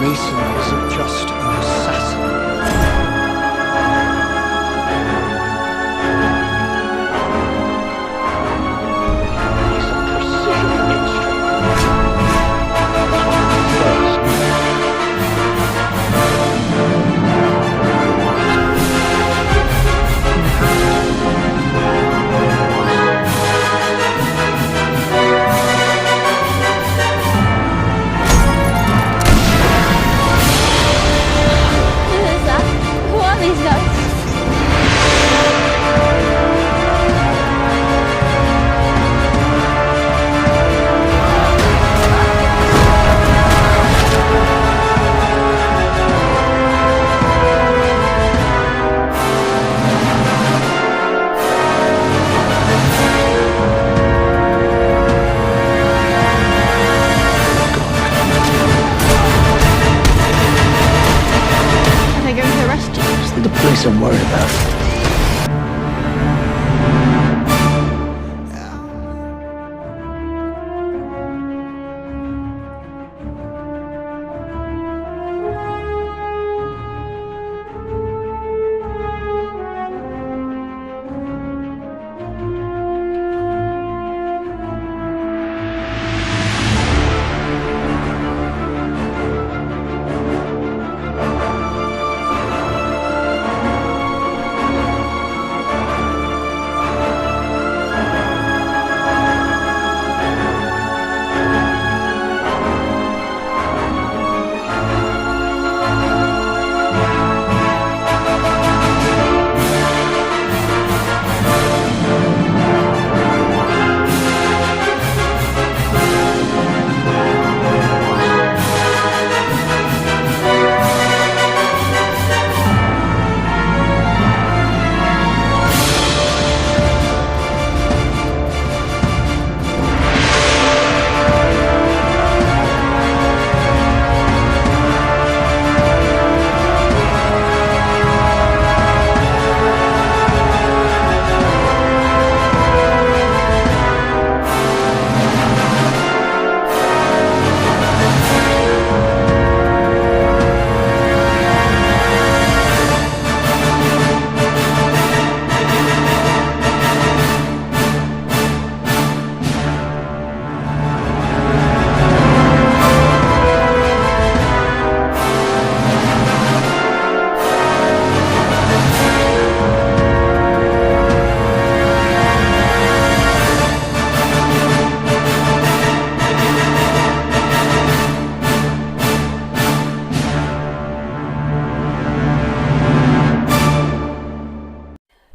Mason isn't just an assassin. He's a precision instrument. Who is that? Who are these guys? Are they going to arrest you? It's not the police I'm worried about.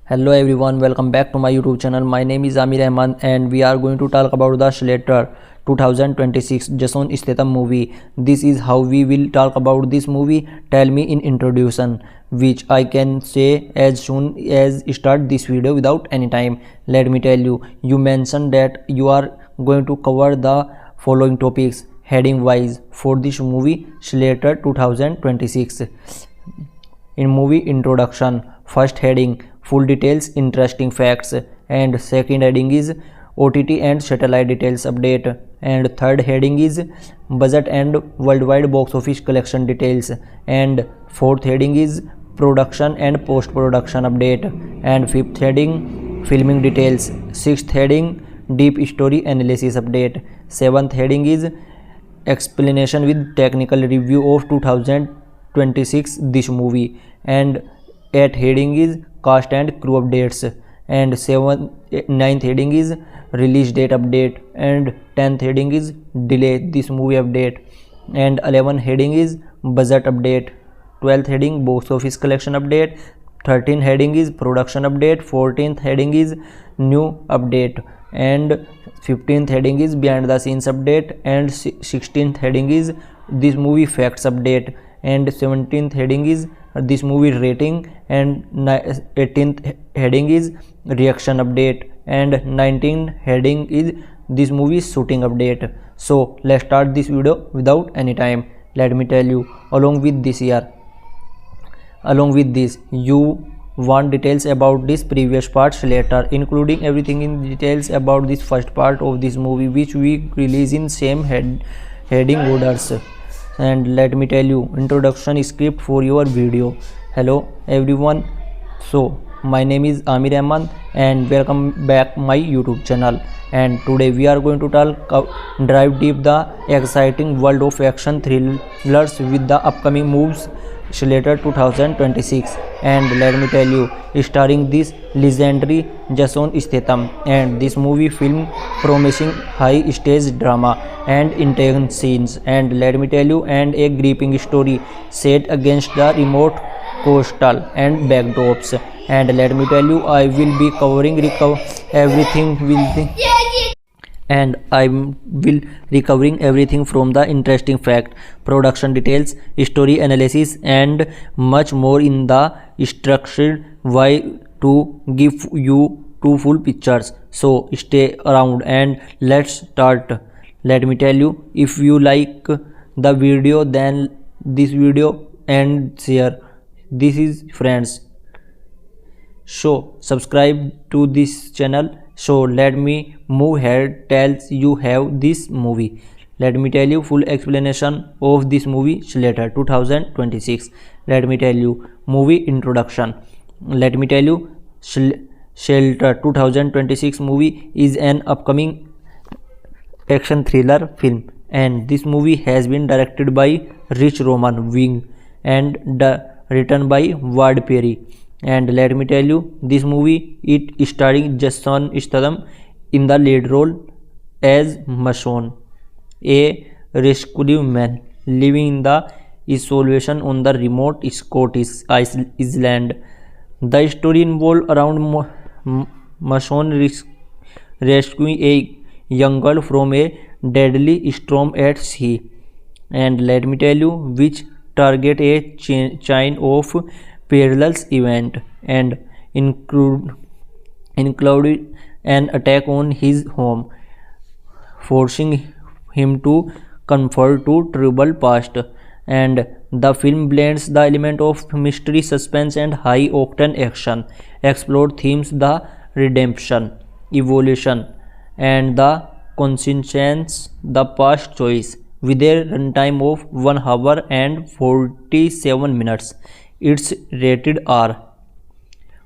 Hello everyone, welcome back to my YouTube channel. My name is Amir Ahmad and we are going to talk about the Slater 2026 Jason Statham movie. This is how we will talk about this movie. Tell me in introduction, which I can say as soon as start this video without any time. Let me tell you, you mentioned that you are going to cover the following topics heading wise for this movie Slater 2026. In movie introduction, first heading full details, interesting facts, and second heading is OTT and satellite details update, and third heading is budget and worldwide box office collection details, and fourth heading is production and post production update, and fifth heading filming details, sixth heading deep story analysis update, seventh heading is explanation with technical review of 2026 this movie, and eighth heading is cast and crew updates, and ninth heading is release date update, and 10th heading is delay this movie update, and 11th heading is budget update, 12th heading box office collection update, 13th heading is production update, 14th heading is new update, and 15th heading is behind the scenes update, and 16th heading is this movie facts update, and 17th heading is this movie rating, and 18th heading is reaction update, and 19th heading is this movie shooting update. So let's start this video without any time. Let me tell you, along with this, you want details about this previous parts later, including everything in details about this first part of this movie, which we release in same heading orders. and let me tell you introduction script for your video. Hello everyone, so my name is Amir Ahmad and welcome back my YouTube channel. And today we are going to dive deep the exciting world of action thrillers with the upcoming movies Slater 2026. And let me tell you, starring this legendary Jason Statham, and this movie film promising high stage drama and intense scenes, and let me tell you, and a gripping story set against the remote coastal and backdrops. And let me tell you, I will be covering everything and I will recovering everything from the interesting fact, production details, story analysis, and much more in the structured way to give you two full pictures. So stay around and let's start. Let me tell you, if you like the video, then this video and share. This is friends. So subscribe to this channel. So let me move ahead tells you have this movie. Let me tell you full explanation of this movie Slater 2026. Let me tell you movie introduction. Let me tell you Slater 2026 movie is an upcoming action thriller film, and this movie has been directed by Rich Roman Wing and written by Ward Perry. And let me tell you, this movie it starring Jason Statham in the lead role as Mason, a rescue man living in the isolation on the remote Scottish island. The story involves around Mason rescuing a young girl from a deadly storm at sea. And let me tell you, which target a chain of perilous event and included an attack on his home, forcing him to convert to troubled past. And the film blends the element of mystery, suspense, and high octane action, explore themes the redemption, evolution, and the consequence the past choice. With a runtime of 1 hour and 47 minutes, it's rated R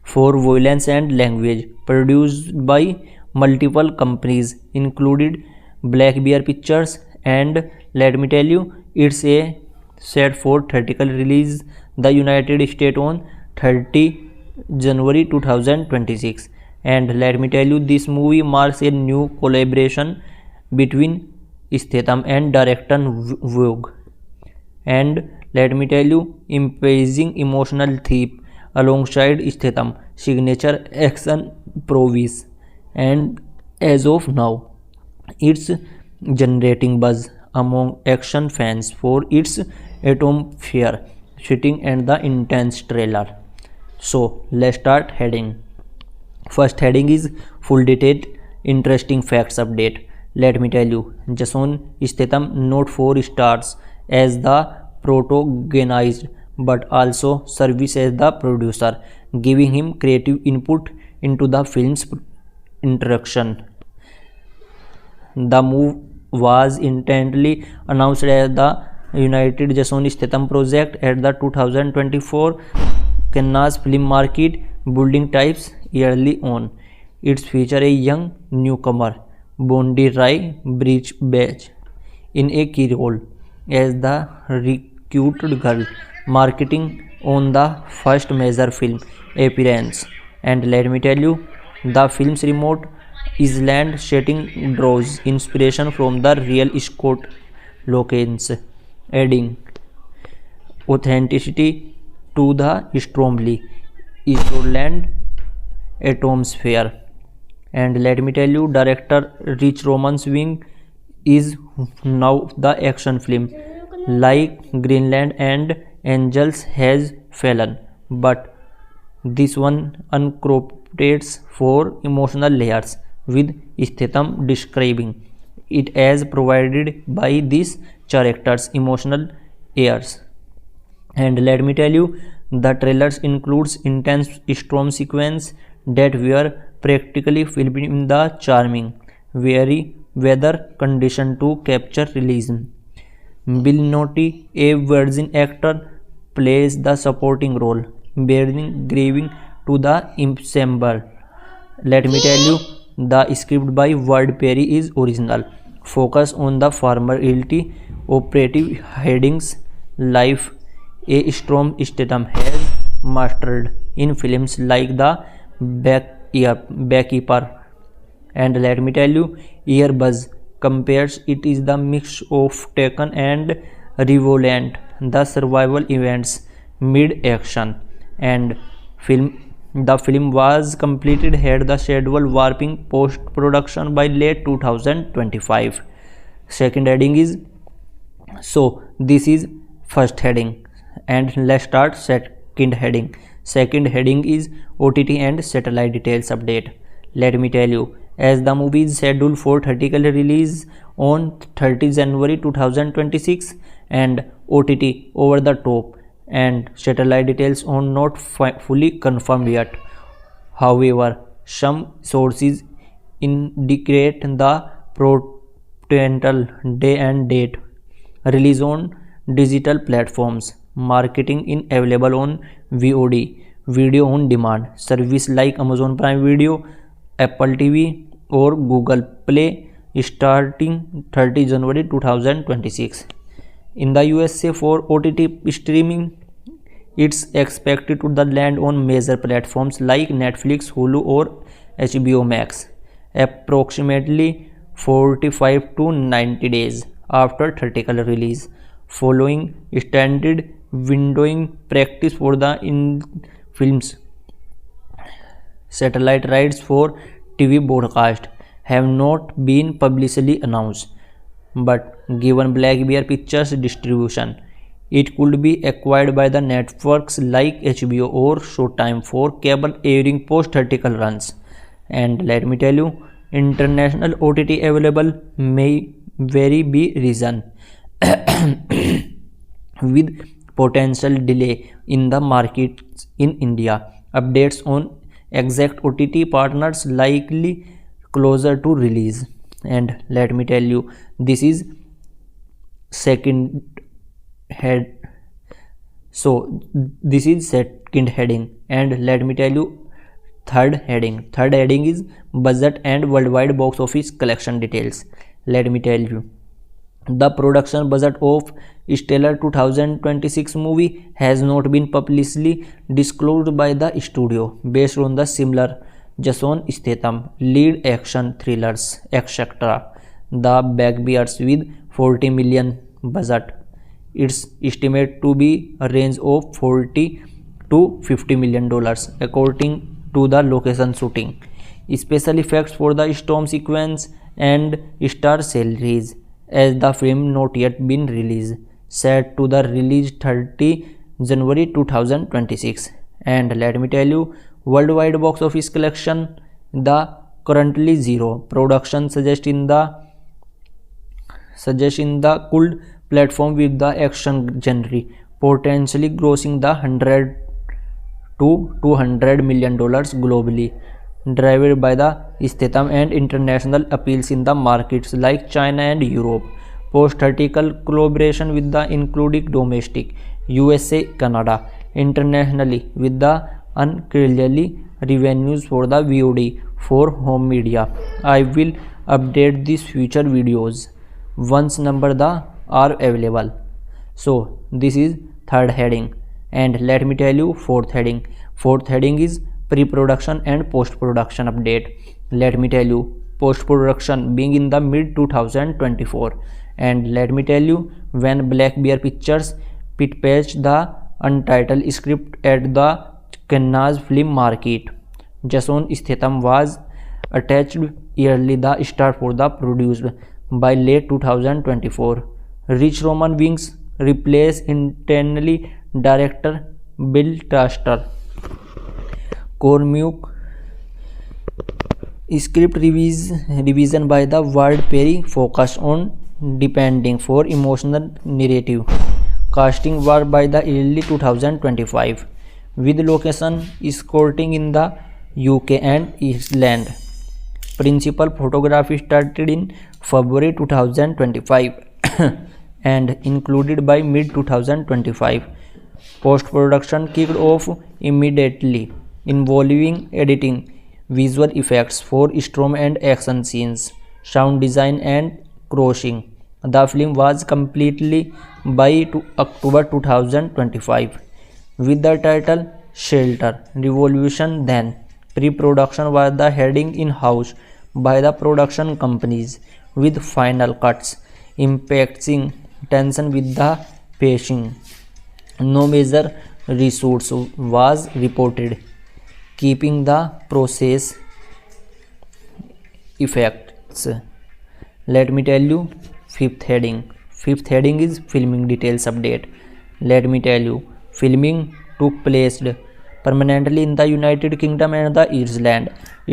for violence and language. Produced by multiple companies, included Black Bear Pictures, and let me tell you, it's a set for theatrical release the United States on 30 January 2026. And let me tell you, this movie marks a new collaboration between Statham and director Vogue. And let me tell you, imposing emotional theme alongside Statham signature action prowess. And as of now, it's generating buzz among action fans for its atmosphere, shooting, and the intense trailer. So let's start heading. First heading is full detailed interesting facts update. Let me tell you, Jason Statham not 4 stars as the protagonist but also serves as the producer, giving him creative input into the film's introduction. The move was intently announced as the United Jason Statham project at the 2024 Cannes Film Market, building types early on. It features a young newcomer, Bondi Rai Bridgebach, in a key role as the recruited girl, marketing on the first major film appearance. And let me tell you, the film's remote island setting draws inspiration from the real Scott locations, adding authenticity to the stormy Iceland atmosphere. And let me tell you, director Rich Roman's Wing is now the action film like Greenland and Angels Has Fallen, but this one incorporates 4 emotional layers, with Statham describing it as provided by these characters' emotional airs. And let me tell you, the trailers includes intense storm sequence that were practically filmed in the charming, very weather condition to capture realism. Bill Nighy, a virgin actor, plays the supporting role, bringing to the ensemble. Let me tell you, the script by Ward Perry is original, focus on the formality, operative headings, life a Storm Statham has mastered in films like The Beekeeper. And let me tell you, Airbus compares it is the mix of Taken and Revenant, the survival events mid-action, and film. The film was completed had the schedule warping post-production by late 2025. Second heading is so this is first heading, and let's start second heading. Second heading is OTT and satellite details update. Let me tell you, as the movie is scheduled for theatrical release on 30 January 2026 and OTT over the top, and satellite details are not fully confirmed yet. However, some sources indicate the potential day and date. Release on digital platforms. Marketing in available on VOD, video on demand service like Amazon Prime Video, Apple TV or Google Play starting 30 January 2026. In the USA for OTT streaming, it's expected to land on major platforms like Netflix, Hulu or HBO Max approximately 45 to 90 days after theatrical release, following standard windowing practice for the films. Satellite rights for TV broadcast have not been publicly announced, but given Black Bear Pictures distribution, it could be acquired by the networks like HBO or Showtime for cable airing post-theatrical runs. And let me tell you, international OTT available may vary be reason with potential delay in the markets in India. Updates on exact OTT partners likely closer to release. And let me tell you, this is second head. So this is second heading, and let me tell you third heading. Third heading is budget and worldwide box office collection details. Let me tell you, the production budget of Stellar 2026 movie has not been publicly disclosed by the studio, based on the similar Jason Statham lead action thrillers etc. The Blackbeards with 40 million budget. It's estimated to be a range of 40 to 50 million dollars according to the location shooting, special effects for the storm sequence and star salaries, as the film not yet been released, set to the release 30 January 2026. And let me tell you, worldwide box office collection, the currently zero. Production suggests in the cold platform with the action genre potentially grossing the 100 to 200 million dollars globally, driven by the Statham and international appeals in the markets like China and Europe. Post-theatrical collaboration with the including domestic USA, Canada, internationally with the unclearly revenues for the VOD for home media. I will update these future videos once number the are available. So this is third heading, and let me tell you fourth heading. Fourth heading is pre-production and post-production update. Let me tell you, post-production being in the mid 2024, and let me tell you, when Black Bear Pictures pitched the untitled script at the Cannes Film Market, Jason Statham was attached early the star for the produced by late 2024. Rich Roman Wings replaced internally director Bill Traster. Cormac script revision by the Ward Perry focused on depending for emotional narrative. Casting was by the early 2025, with location escorting in the UK and Iceland. Principal photography started in February 2025 and included by mid 2025. Post production kicked off immediately, involving editing, visual effects for storm and action scenes, sound design and crashing. The film was completely by October 2025 with the title Shelter Revolution. Then pre-production was the heading in-house by the production companies, with final cuts impacting tension with the pacing. No major reshoots was reported, keeping the process effects. Let me tell you fifth heading. Fifth heading is filming details update. Let me tell you, filming took place permanently in the United Kingdom and the Ireland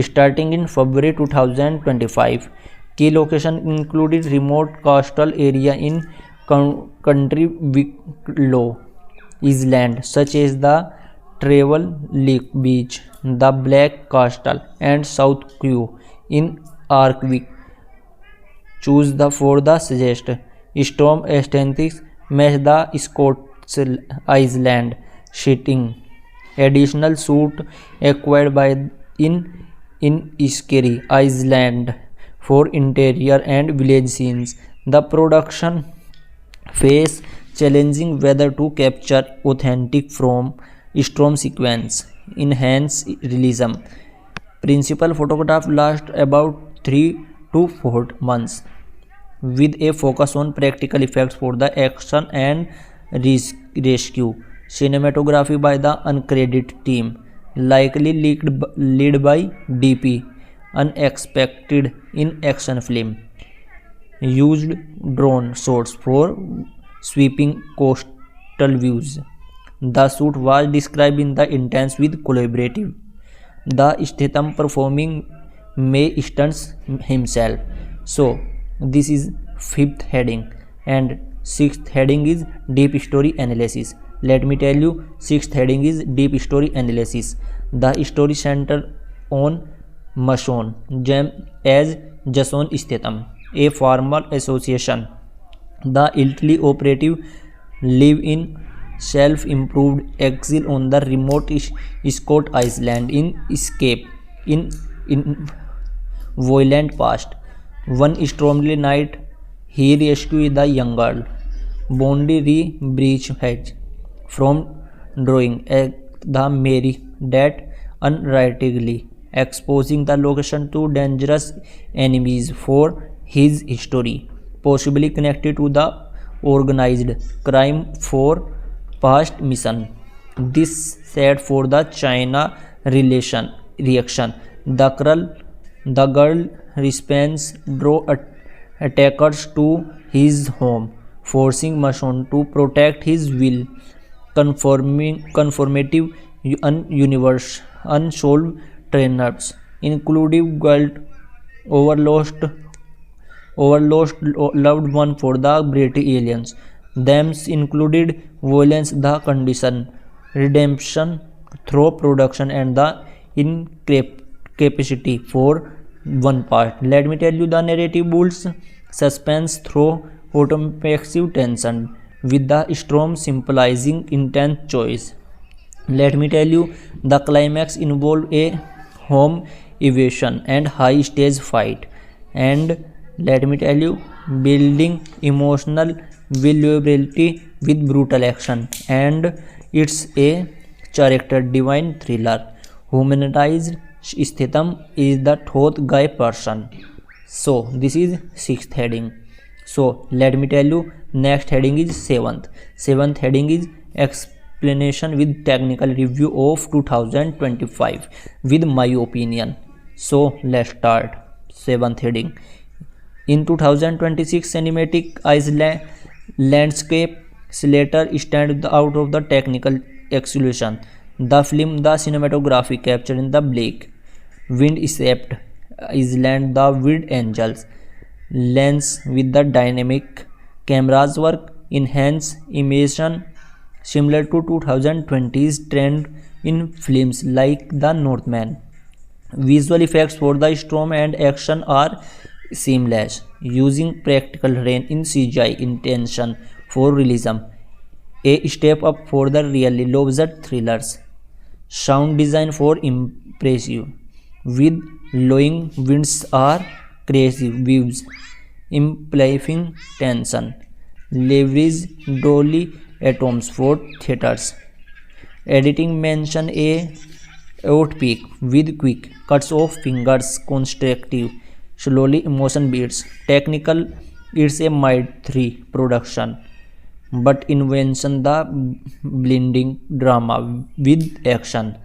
starting in February 2025. Key location included remote coastal area in country Wicklow Island, such as the Travel Lake Beach, the Black Castle, and South Kew in Arkwick. Choose the for the suggest storm aesthetics match the Scots Island setting. Additional suit acquired by in Scary Island for interior and village scenes. The production faced challenging weather to capture authentic from storm sequence. Enhance realism. Principal photograph lasts about 3 to 4 months, with a focus on practical effects for the action and rescue. Cinematography by the uncredited team, likely led by DP. Unexpected in action film. Used drone shots for sweeping coastal views. The shoot was described in the intense with collaborative. The Statham performing May stunts himself. So this is fifth heading, and sixth heading is deep story analysis. Let me tell you, sixth heading is deep story analysis. The story center on Mason as Jason Statham, a former association. The elderly operative live in self-improved exile on the remote Scott Island in escape in violent past. One stormy night, he rescued the young girl, Bondi Bridgehead, from drowning at the Mary that unrightly, exposing the location to dangerous enemies for his story, possibly connected to the organized crime for past mission. This set for the China reaction. The girl responds draw attackers to his home, forcing Mason to protect his will. Conformative unsolved trainers, including guilt over lost loved one for the British aliens. Themes included violence, the condition, redemption through production, and the incapacity for one part. Let me tell you, the narrative builds suspense through automatic tension, with the storm symbolizing intense choice. Let me tell you, the climax involved a home evasion and high stage fight. And let me tell you, building emotional vulnerability with brutal action. And it's a character divine thriller. Humanized Statham is the third guy person. So this is sixth heading. So let me tell you, next heading is seventh. Seventh heading is explanation with technical review of 2025 with my opinion. So let's start. Seventh heading. In 2026 cinematic Iceland landscape, Slater stands out of the technical exclusion. The film, the cinematography captured in the bleak, wind-swept island, the wind angels, lens with the dynamic camera's work, enhance immersion similar to 2020's trend in films like The Northman. Visual effects for the storm and action are seamless, using practical rain in CGI intention for realism, a step up for the really low-budget thrillers. Sound design for impressive, with blowing winds or crazy views, implying tension. Leverage Dolly Atoms for theaters. Editing mention a outpeak with quick cuts of fingers, constructive, slowly emotion beats. Technical, it's a Might 3 production, but invention the blending drama with action.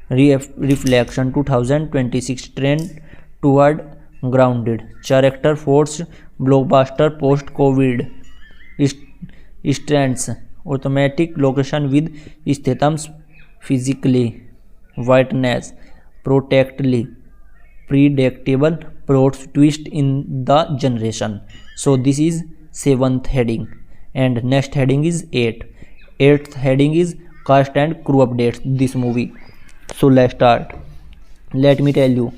Reflection 2026 trend toward grounded character force blockbuster post COVID strands automatic location with Statham's physically whiteness protectly predictable plot twist in the generation. So this is seventh heading, and next heading is eighth heading is cast and crew updates this movie. So let's start. Let me tell you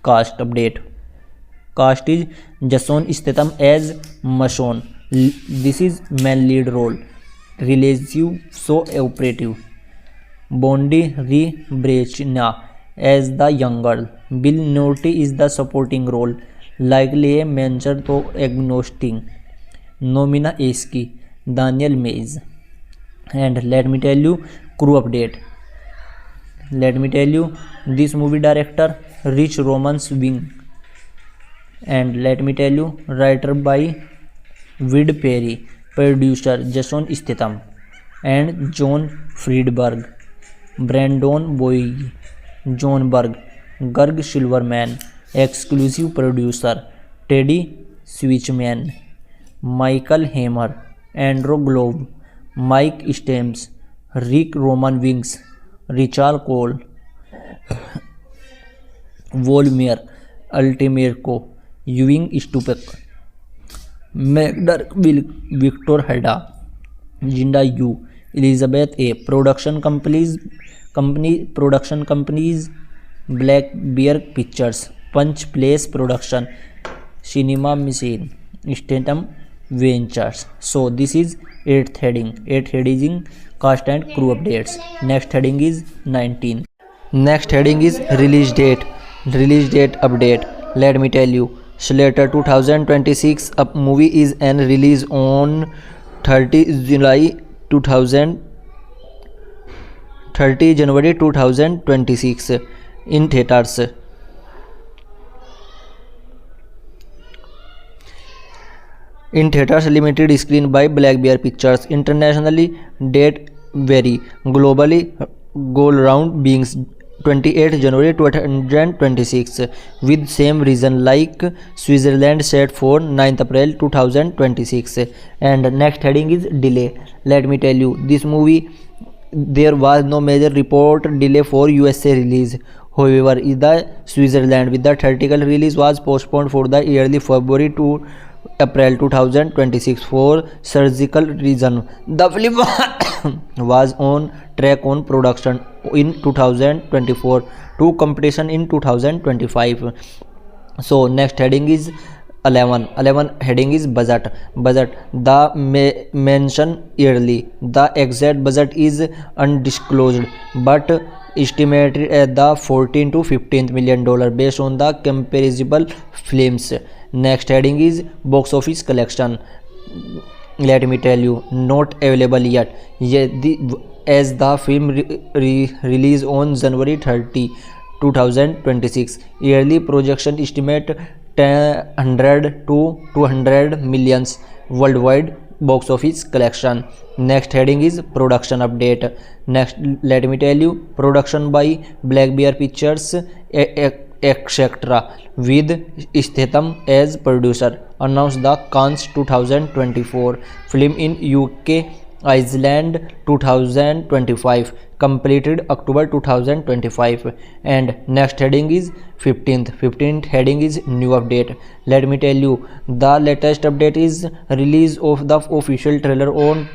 cast update. Cast is Jason Statham as Mason. This is main lead role. Relative so operative. Bondi Brechna as the young girl. Bill Nighy is the supporting role, likely a mentor to agnostic. Nomina Eski, Daniel Mays. And let me tell you crew update. Let me tell you this movie director Rich Romans Wing. And let me tell you writer by Wid Perry, producer Jason Statham and John Friedberg, Brandon Boyd, John Berg, Gerg Silverman, exclusive producer Teddy Switchman, Michael Hammer, Andrew Globe, Mike Stems, Rick Roman Wings, Richard Cole, Volmir Ultimerco, Ewing Stupek, Megdar Victor Hedda, Jinda Yu, Elizabeth A. Production companies Black Bear Pictures, Punch Place Production, Cinema Machine, Statham Ventures. So this is 8th heading. 8th heading cast and crew updates. Next heading is 19. Next heading is release date. Release date update. Let me tell you. Slater 2026 up movie is an release on 30 July 30 January 2026 in theaters. In theaters, limited screen by Black Bear Pictures. Internationally, date vary. Globally, goal round being 28 January 2026 with same reason like Switzerland set for 9th April 2026. And next heading is delay. Let me tell you, this movie there was no major report delay for USA release. However, the Switzerland with the theatrical release was postponed for the early February to April 2026 for surgical reason. The film was on track on production in 2024 to completion in 2025. So next heading is 11 heading is budget. The mention yearly, the exact budget is undisclosed but estimated at the 14 to 15 million dollar based on the comparable films. Next heading is box office collection. Let me tell you, not available yet. As the film release on January 30 2026, yearly projection estimate 100 to 200 millions worldwide box office collection. Next heading is production update. Next, let me tell you, production by Black Bear Pictures etc. with Statham as producer. Announced the Cannes 2024 film in UK Iceland 2025, completed October 2025. And next heading is 15th heading is new update. Let me tell you, the latest update is release of the official trailer on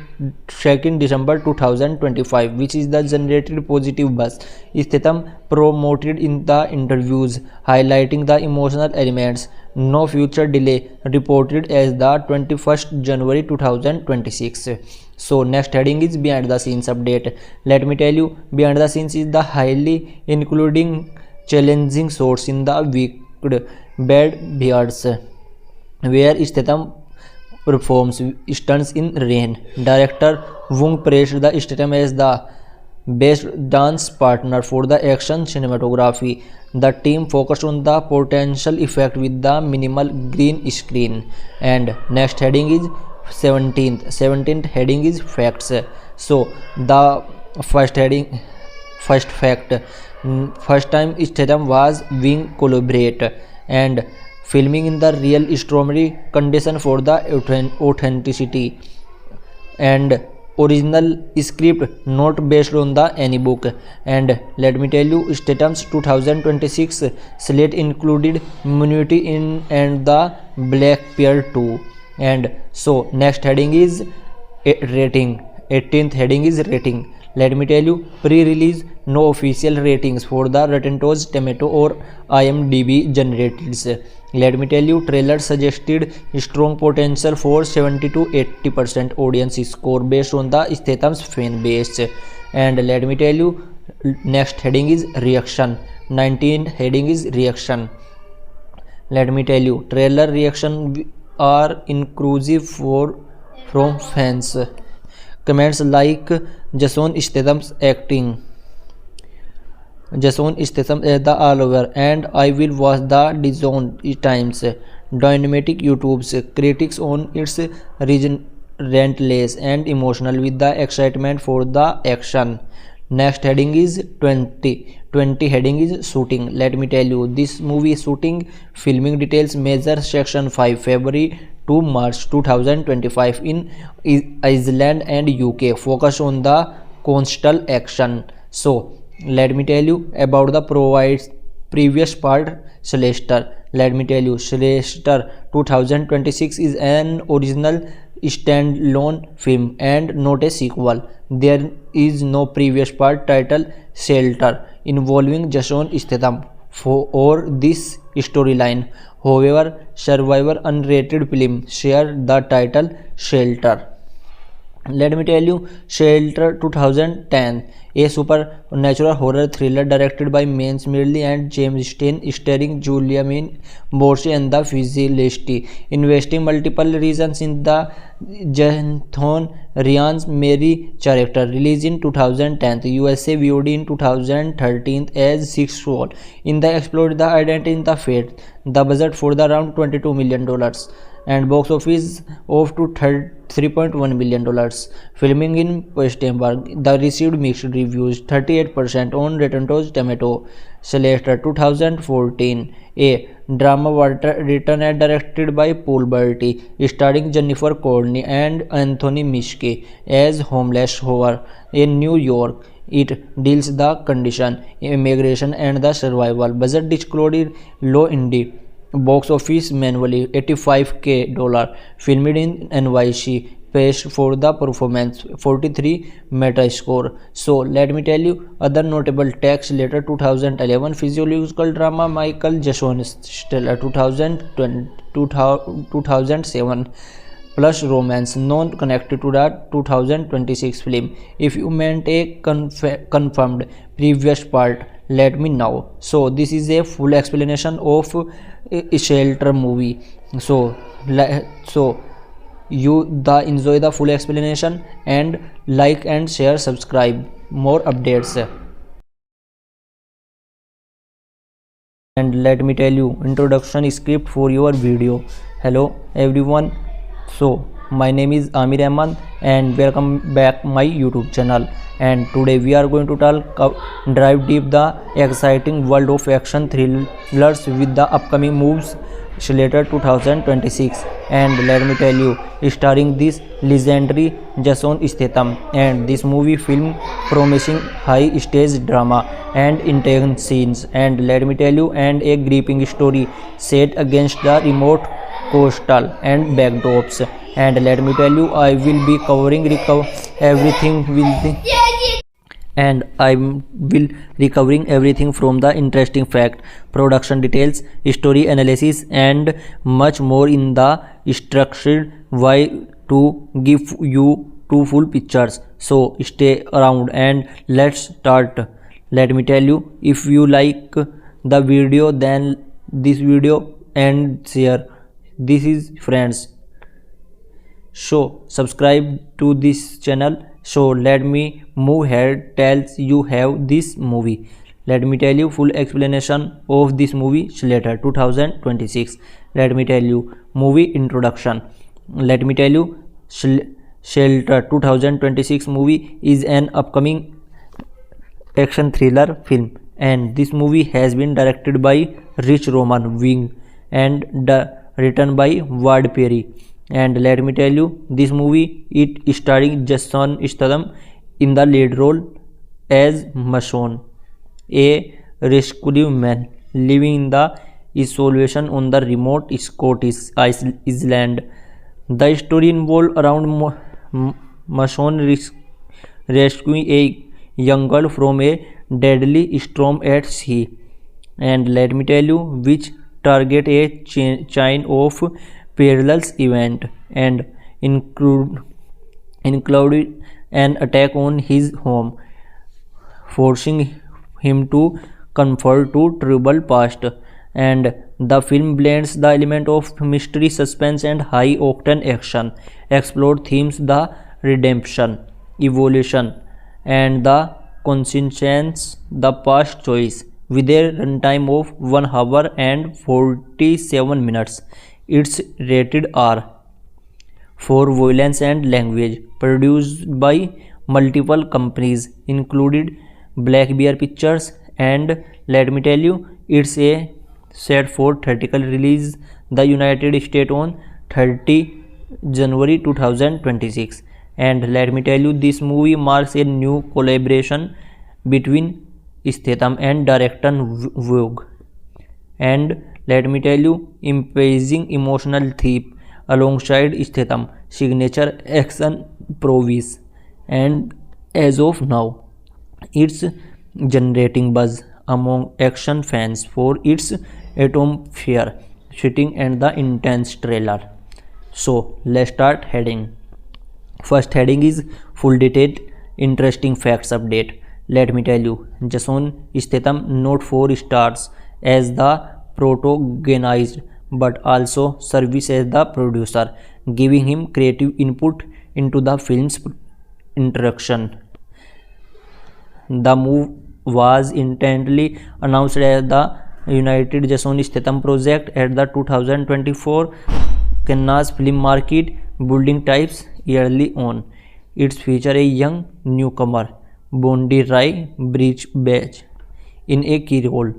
2nd December 2025, which is the generated positive buzz. Statham promoted in the interviews, highlighting the emotional elements No future delay reported as the 21st January 2026. So next heading is behind the scenes update. Let me tell you, behind the scenes is the highly including challenging source in the wicked bad beards, where Statham performs stunts in rain. Director Wong praised the Statham as the best dance partner for the action cinematography. The team focused on the potential effect with the minimal green screen. And next heading is 17th heading is facts. So the first fact, first time Statham was being collaborate and filming in the real stormy condition for the authenticity and original script not based on the any book. And let me tell you, Statham's 2026 slate included Immunity in and the Black Pearl 2. And so next heading is rating. 18th heading is rating. Let me tell you, pre-release no official ratings for the Rotten Tomato or IMDb generated. Let me tell you, trailer suggested strong potential for 70 to 80% audience score based on the Statham's fan base. And let me tell you, next heading is reaction. 19th heading is reaction. Let me tell you, trailer reaction are inclusive from fans. Comments like Jason Statham's acting, Jason Statham as the all over, and I will watch the DAZN times. Dynamic YouTube's critics on its relentless and emotional with the excitement for the action. Next heading is 20 heading is shooting. Let me tell you, this movie shooting filming details major section 5 February to March 2025 in Iceland and UK, focus on the coastal action. So let me tell you about the previous part, Sylvester. Let me tell you, Sylvester 2026 is an original standalone film and not a sequel. There is no previous part titled Shelter involving Jason Statham for this storyline. However, Survivor unrated film shared the title Shelter. Let me tell you, Shelter 2010, a supernatural horror thriller directed by Mance Midley and James Stein, starring Julianne Moore and the Felicity, investing multiple reasons in the Jonathan Rhys Meyers character. Released in 2010, USA, VOD in 2013 as Six Soul. In the explored the identity in the fate, the budget for the around $22 million and box office of to $3.1 million. Filming in Westernburg, the received mixed reviews, 38% on Rotten Tomatoes. Sylvester 2014, a drama written and directed by Paul Bettany, starring Jennifer Connelly and Anthony Mackie as homeless horror in New York. It deals the condition, immigration and the survival. Budget disclosed low indie. Box office manually $85K. Filmed in NYC. Paced for the performance 43 Metascore. So let me tell you other notable text later 2011 physiological drama Michael Jackson Stella 2007 plus romance non connected to the 2026 film. If you meant a confirmed previous part, let me know. So this is a full explanation of a Shelter movie. So you enjoy the full explanation and like and share, subscribe more updates. And let me tell you introduction script for your video. Hello everyone, so my name is Amir Ahmad and welcome back my YouTube channel. And today we are going to dive deep the exciting world of action thrillers with the upcoming moves Shelter 2026. And let me tell you, starring this legendary Jason Statham, and this movie film promising high stage drama and intense scenes, and let me tell you, and a gripping story set against the remote coastal and backdrops. And let me tell you, I will be covering everything with the and I will recovering everything from the interesting fact, production details, story analysis, and much more in the structured way to give you two full pictures. So stay around and let's start. Let me tell you, if you like the video, then this video and share. This is friends. So subscribe to this channel. So let me move ahead tells you have this movie. Let me tell you full explanation of this movie Slater 2026. Let me tell you movie introduction. Let me tell you Shelter 2026 movie is an upcoming action thriller film, and this movie has been directed by Rich Roman Wing and written by Ward Perry. And let me tell you, this movie it starring Jason Statham in the lead role as Mason, a rescue man living in the isolation on the remote Scottish island. The story involved around Mason rescuing a young girl from a deadly storm at sea. And let me tell you, which target a chain of perilous event and included an attack on his home, forcing him to convert to troubled past. And the film blends the element of mystery, suspense, and high octane action, explore themes the redemption, evolution, and the conscience the past choice. With a runtime of 1 hour and 47 minutes, it's rated R for violence and language. Produced by multiple companies, included Black Bear Pictures, and let me tell you, it's a set for theatrical release the United States on 30 January 2026. And let me tell you, this movie marks a new collaboration between Statham and director Vogue. And let me tell you, amazing emotional theme alongside Statham signature action prowess. And as of now, it's generating buzz among action fans for its atmosphere, shooting, and the intense trailer. So let's start heading. First heading is full detailed interesting facts update. Let me tell you, Jason Statham not 4 stars as the protagonist but also serves as the producer, giving him creative input into the film's introduction. The move was intently announced as the United Jason Statham project at the 2024 Cannes Film Market, building types early on. It features a young newcomer, Bondi Rai Bridgebach, in a key role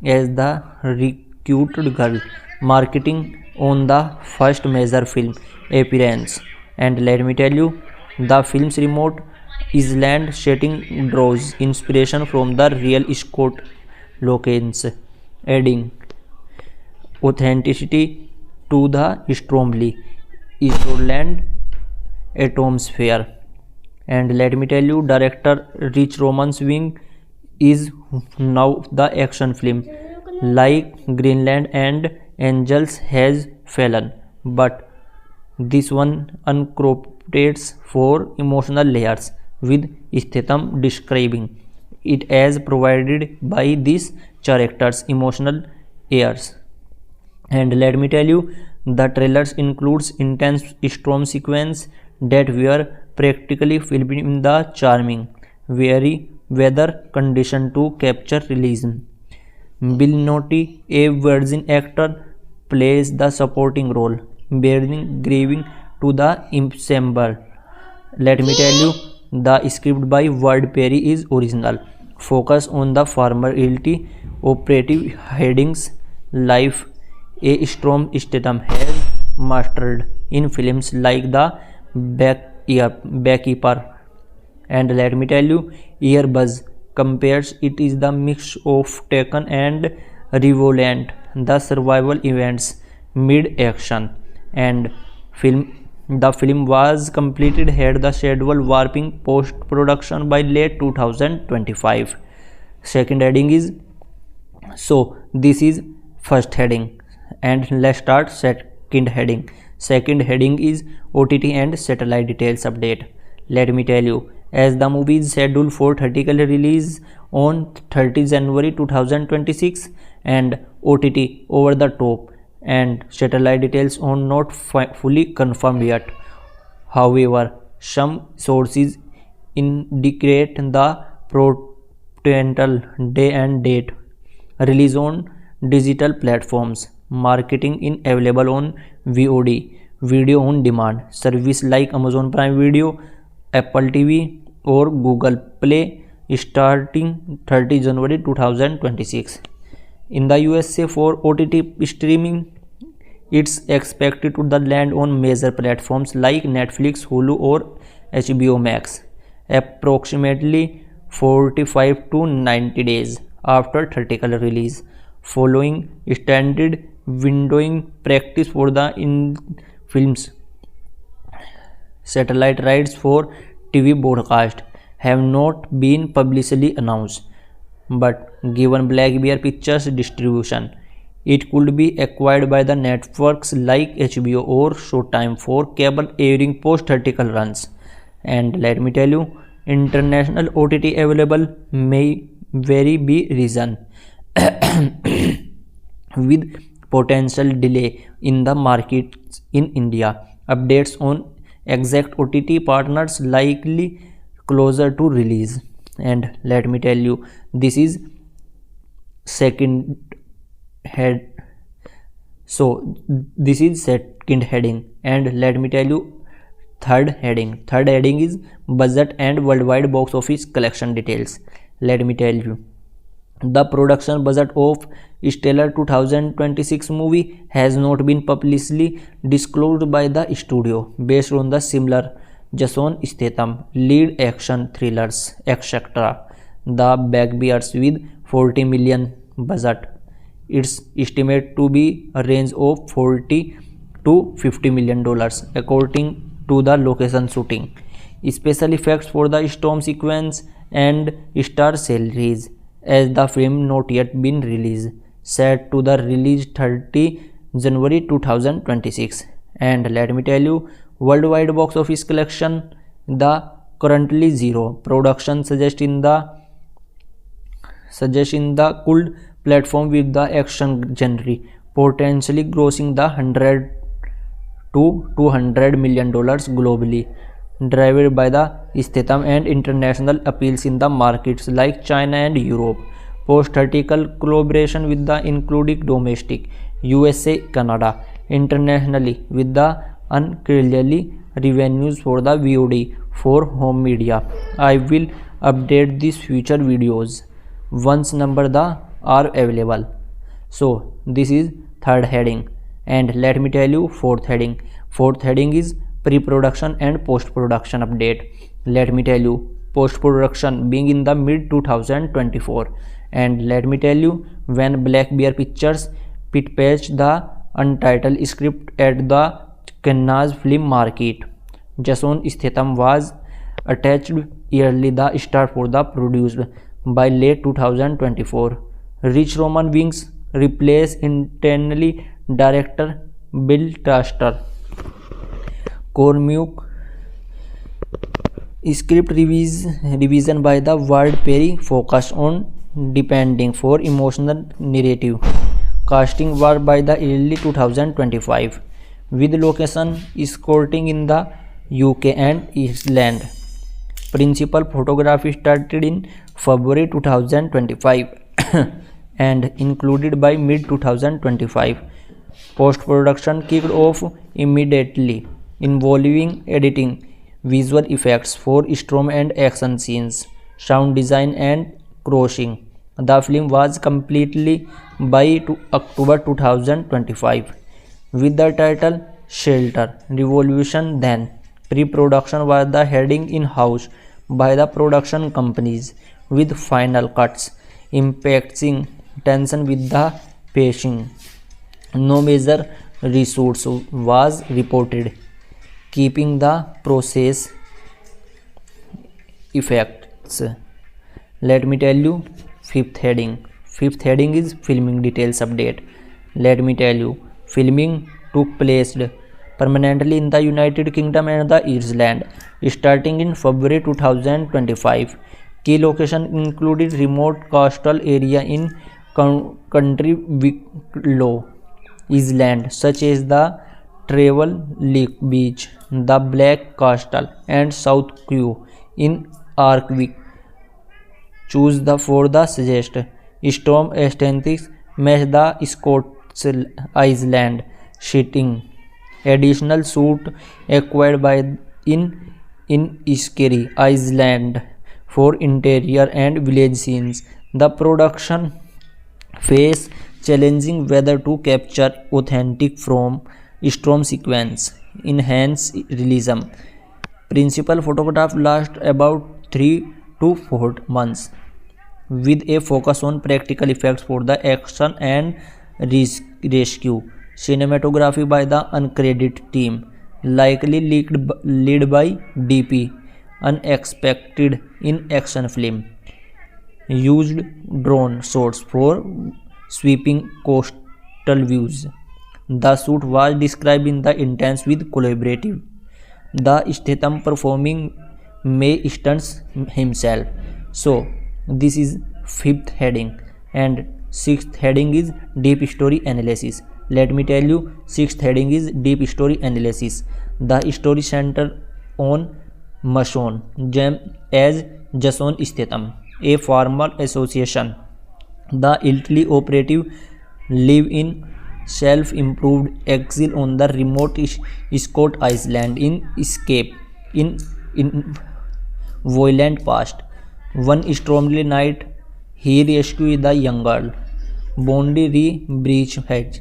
as the recruited girl, marketing on the first major film appearance. And let me tell you, the film's remote island setting draws inspiration from the real Scott locations, adding authenticity to the stormy Iceland atmosphere. And let me tell you, director Rich Roman's Wing is now the action film like Greenland and Angels Has Fallen, but this one incorporates 4 emotional layers, with Statham describing it as provided by these characters' emotional ears. And let me tell you, the trailers includes intense storm sequence that were practically filmed in the charming, very weather condition to capture realism. Bill Nighy, a virgin actor, plays the supporting role, bearing grieving to the ensemble. Let me tell you, the script by Ward Perry is original, focus on the formality operative headings life a storm Statham has mastered in films like The Backkeeper. And let me tell you, Airbuzz compares it is the mix of Taken and Revenant, the survival events mid-action and film The film was completed had the schedule warping post-production by late 2025. Second heading is, so this is first heading, and let's start second heading. Second heading is OTT and satellite details update. Let me tell you, as the movie is scheduled for theatrical release on 30 January 2026 and OTT over the top and satellite details are not fully confirmed yet. However, some sources indicate the potential day and date. Release on digital platforms. Marketing in available on VOD, video on demand service like Amazon Prime Video, Apple TV or Google Play starting 30 January 2026. In the USA for OTT streaming, it's expected to land on major platforms like Netflix, Hulu or HBO Max approximately 45 to 90 days after theatrical release, following standard windowing practice for the films. Satellite rights for TV broadcast have not been publicly announced, but given Black Bear Pictures distribution, it could be acquired by the networks like HBO or Showtime for cable airing post-theatrical runs. And let me tell you, international OTT available may vary be reason with potential delay in the markets in India. Updates on exact OTT partners likely closer to release. And let me tell you, this is second head. So this is second heading, and let me tell you third heading. Third heading is budget and worldwide box office collection details. Let me tell you, the production budget of Stellar 2026 movie has not been publicly disclosed by the studio, based on the similar Jason Statham lead action thrillers etc. The Black Bears with 40 million budget. It's estimated to be a range of 40 to 50 million dollars according to the location shooting, special effects for the storm sequence and star salaries, as the film not yet been released, set to the release 30 January 2026. And let me tell you, worldwide box office collection, the currently zero. Production suggests in the cult platform with the action genre potentially grossing the 100 to 200 million dollars globally, driven by the Statham and international appeals in the markets like China and Europe. Post-theatrical collaboration with the including domestic USA, Canada, internationally with the unclearly revenues for the VOD for home media. I will update these future videos once number the are available. So this is third heading, and let me tell you fourth heading. Fourth heading is pre-production and post-production update. Let me tell you, post-production being in the mid 2024, and let me tell you when Black Bear Pictures pitched the untitled script at the Cannes Film Market. Jason Statham was attached early the star for the produced by late 2024. Rich Roman Wings replaced internally director Bill Traster. Cormac script revision by the Ward Perry focused on depending for emotional narrative. Casting was by the early 2025 with location escorting in the UK and Iceland. Principal photography started in February 2025 and included by mid 2025. Post-production kicked off immediately, involving editing, visual effects for storm and action scenes, sound design and crossing. The film was completely by October 2025 with the title Shelter Revolution. Then pre-production was the heading in-house by the production companies, with final cuts impacting tension with the pacing. No major reshoots was reported. keeping the process effects. Let me tell you fifth heading. Fifth heading is filming details update. Let me tell you, filming took place permanently in the United Kingdom and the Ireland starting in February 2025. Key location included remote coastal area in country Wicklow Island such as the Travel Lake Beach, the Black Castle and South Kew in Arkwick. Choose the for the suggest. Storm aesthetics match the Scots Island setting. Additional suit acquired by in Scary Island for interior and village scenes. The production face challenging weather to capture authentic from storm sequence. Enhance realism. Principal photograph lasts about 3 to 4 months with a focus on practical effects for the action and rescue. Cinematography by the uncredited team, likely led by DP. Unexpected in action film. Used drone shots for sweeping coastal views. The shoot was described in the intense with collaborative. The Statham performing May stunts himself. So this is fifth heading, and sixth heading is deep story analysis. Let me tell you, sixth heading is deep story analysis. The story center on Mason as Jason Statham, a formal association. The elderly operative live in self-improved exile on the remote Scott Island in escape in violent past. One stormy night, he rescued the young girl, Bondi Bridgehead,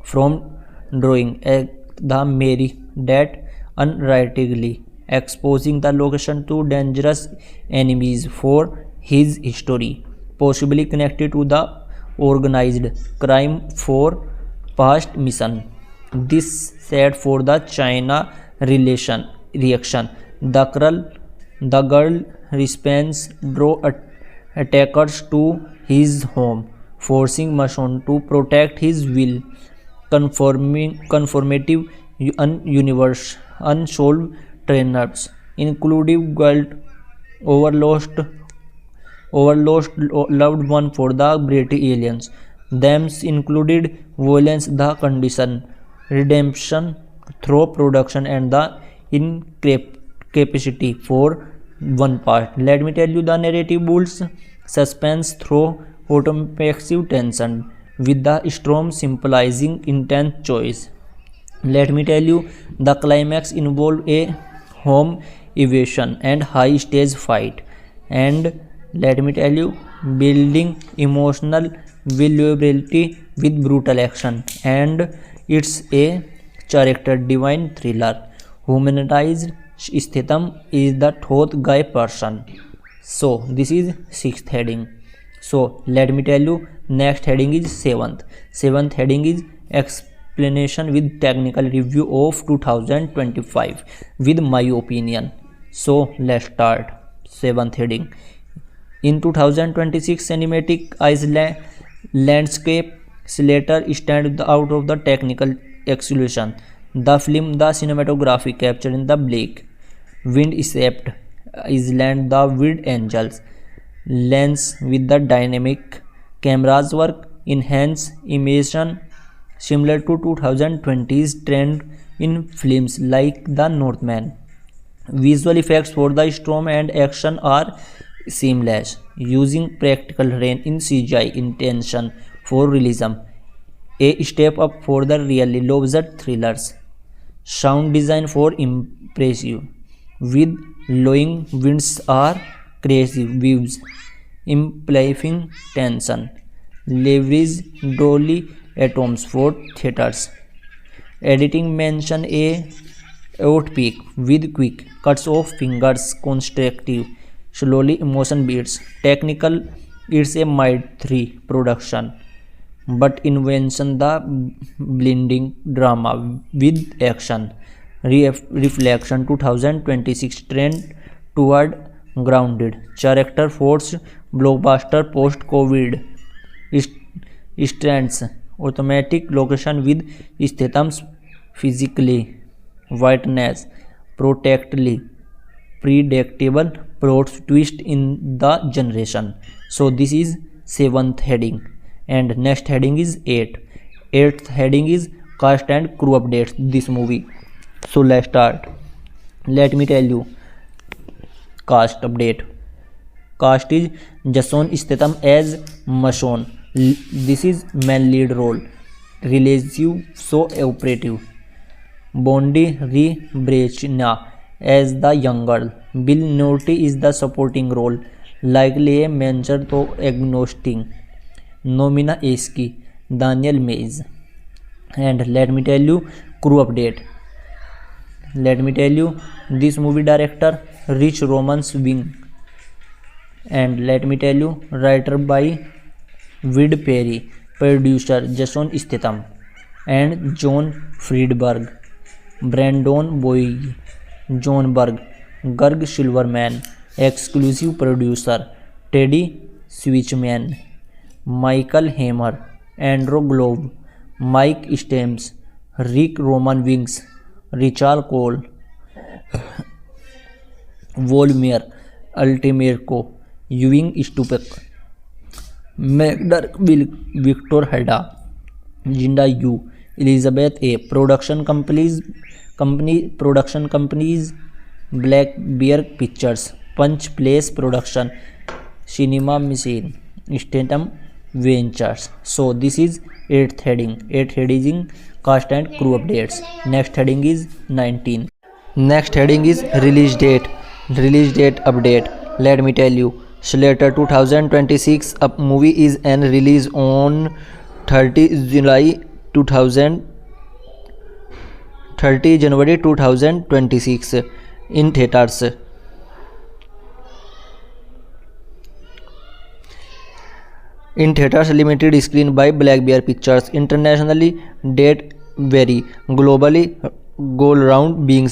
from drowning at the Mary that unrightly, exposing the location to dangerous enemies for his story, possibly connected to the organized crime for past mission. This set for the China reaction. The girl responds draw attackers to his home, forcing Mason to protect his will, conformative unsolved trainers, including guilt over lost loved one for the British aliens. Themes included violence, the condition, redemption through production, and the incapacity for one part. Let me tell you, the narrative builds suspense through automatic tension, with the storm symbolizing intense choice. Let me tell you, the climax involved a home evasion and high stage fight. And let me tell you, building emotional vulnerability with brutal action. And it's a character divine thriller. Humanized Statham is the third guy person. So this is sixth heading. So let me tell you, next heading is seventh. Seventh heading is explanation with technical review of 2025 with my opinion. So let's start. Seventh heading. In 2026 cinematic Iceland landscape, Slater stands out of the technical exclusion. The film, the cinematography captured in the bleak, wind-swept island, the Wind Angels lens with the dynamic cameras work, enhance immersion similar to 2020's trend in films like The Northman. Visual effects for the storm and action are seamless, using practical rain in CGI intention for realism, a step up for the really low-budget thrillers. Sound design for impressive, with blowing winds or crazy views, amplifying tension. Leverage dolly atoms for theaters. Editing mention a outpeak with quick cuts of fingers, constructive, slowly emotion beats. Technical, it's a mid 3 production, but invention the blending drama with action. reflection 2026 trend toward grounded character force blockbuster post covid strengths automatic location with Statham's physically whiteness protectly predictable plot twist in the generation. So this is 7th heading, and next heading is 8. 8th heading is cast and crew updates this movie. So let's start. Let me tell you cast update. Cast is Jason Statham as Mason. This is main lead role. Relative so operative. Bondi Re Brechna as the young girl. Bill Nighy is the supporting role. Likely a mentor to agnostic. Nomina Eski, Daniel Mays. And let me tell you crew update. Let me tell you this movie director Rich Roman Swing. And let me tell you writer by Wid Perry, producer Jason Statham and John Friedberg, Brandon Boyd, John Berg, Gerg Silverman, exclusive producer Teddy Switchman, Michael Hammer, Andrew Globe, Mike Stems, Rick Roman Wings, Richard Cole, Volmir Ultimerco, Ewing Stupek, Magdark Victor Hedda, Jinda Yu, Elizabeth A. Production companies Black Bear Pictures, Punch Place Production, Cinema Machine, Statham Ventures. So this is 8th heading. 8th heading cast and crew updates. Next heading is 19. Next heading is release date. Release date update. Let me tell you. Slater 2026 movie is an release on 30 July 30 January 2026 in theaters. In theaters, limited screen by Black Bear Pictures. Internationally, date vary. Globally, goal round being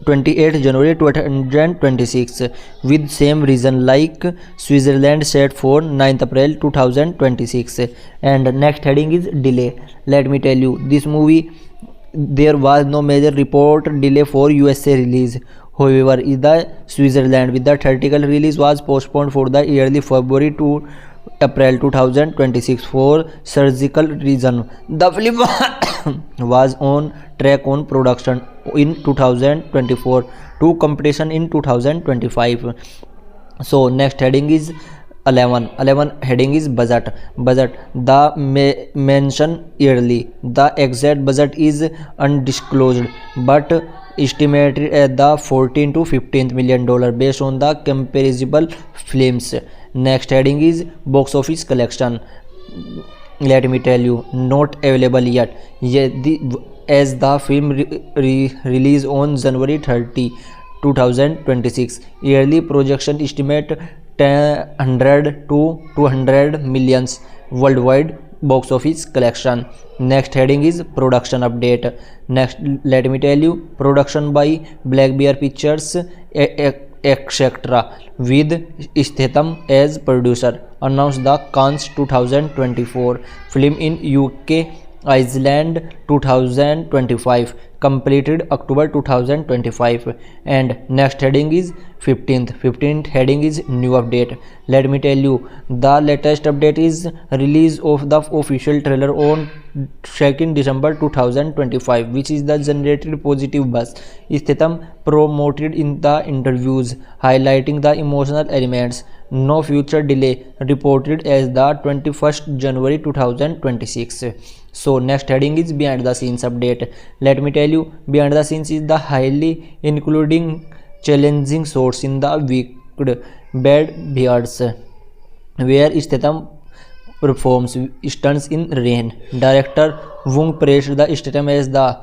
28 January 2026 with same reason like Switzerland set for 9th April 2026. And next heading is delay. Let me tell you this movie there was no major report delay for USA release. However, the Switzerland with the theatrical release was postponed for the early February to April 2026 for surgical reason. The film was on track on production in 2024 to completion in 2025. So next heading is 11 heading is budget. The mention yearly, the exact budget is undisclosed but estimated at the 14 to 15 million dollar based on the comparable films. Next heading is box office collection. Let me tell you, not available yet. As the film release on January 30 2026, yearly projection estimate 100 to 200 millions worldwide box office collection. Next heading is production update. Next, let me tell you, production by Black Bear Pictures etc. with Statham as producer. Announced the Cannes 2024 film in UK Iceland 2025, completed October 2025. And next heading is 15th heading is new update. Let me tell you, the latest update is release of the official trailer on 2nd December 2025, which is the generated positive buzz. Statham promoted in the interviews, highlighting the emotional elements. No future delay reported as the 21st January 2026. So next heading is behind the scenes update. Let me tell you, behind the scenes is the highly including challenging shots in the wicked Bad Beards, where Statham performs stunts in rain. Director Wong praised the Statham as the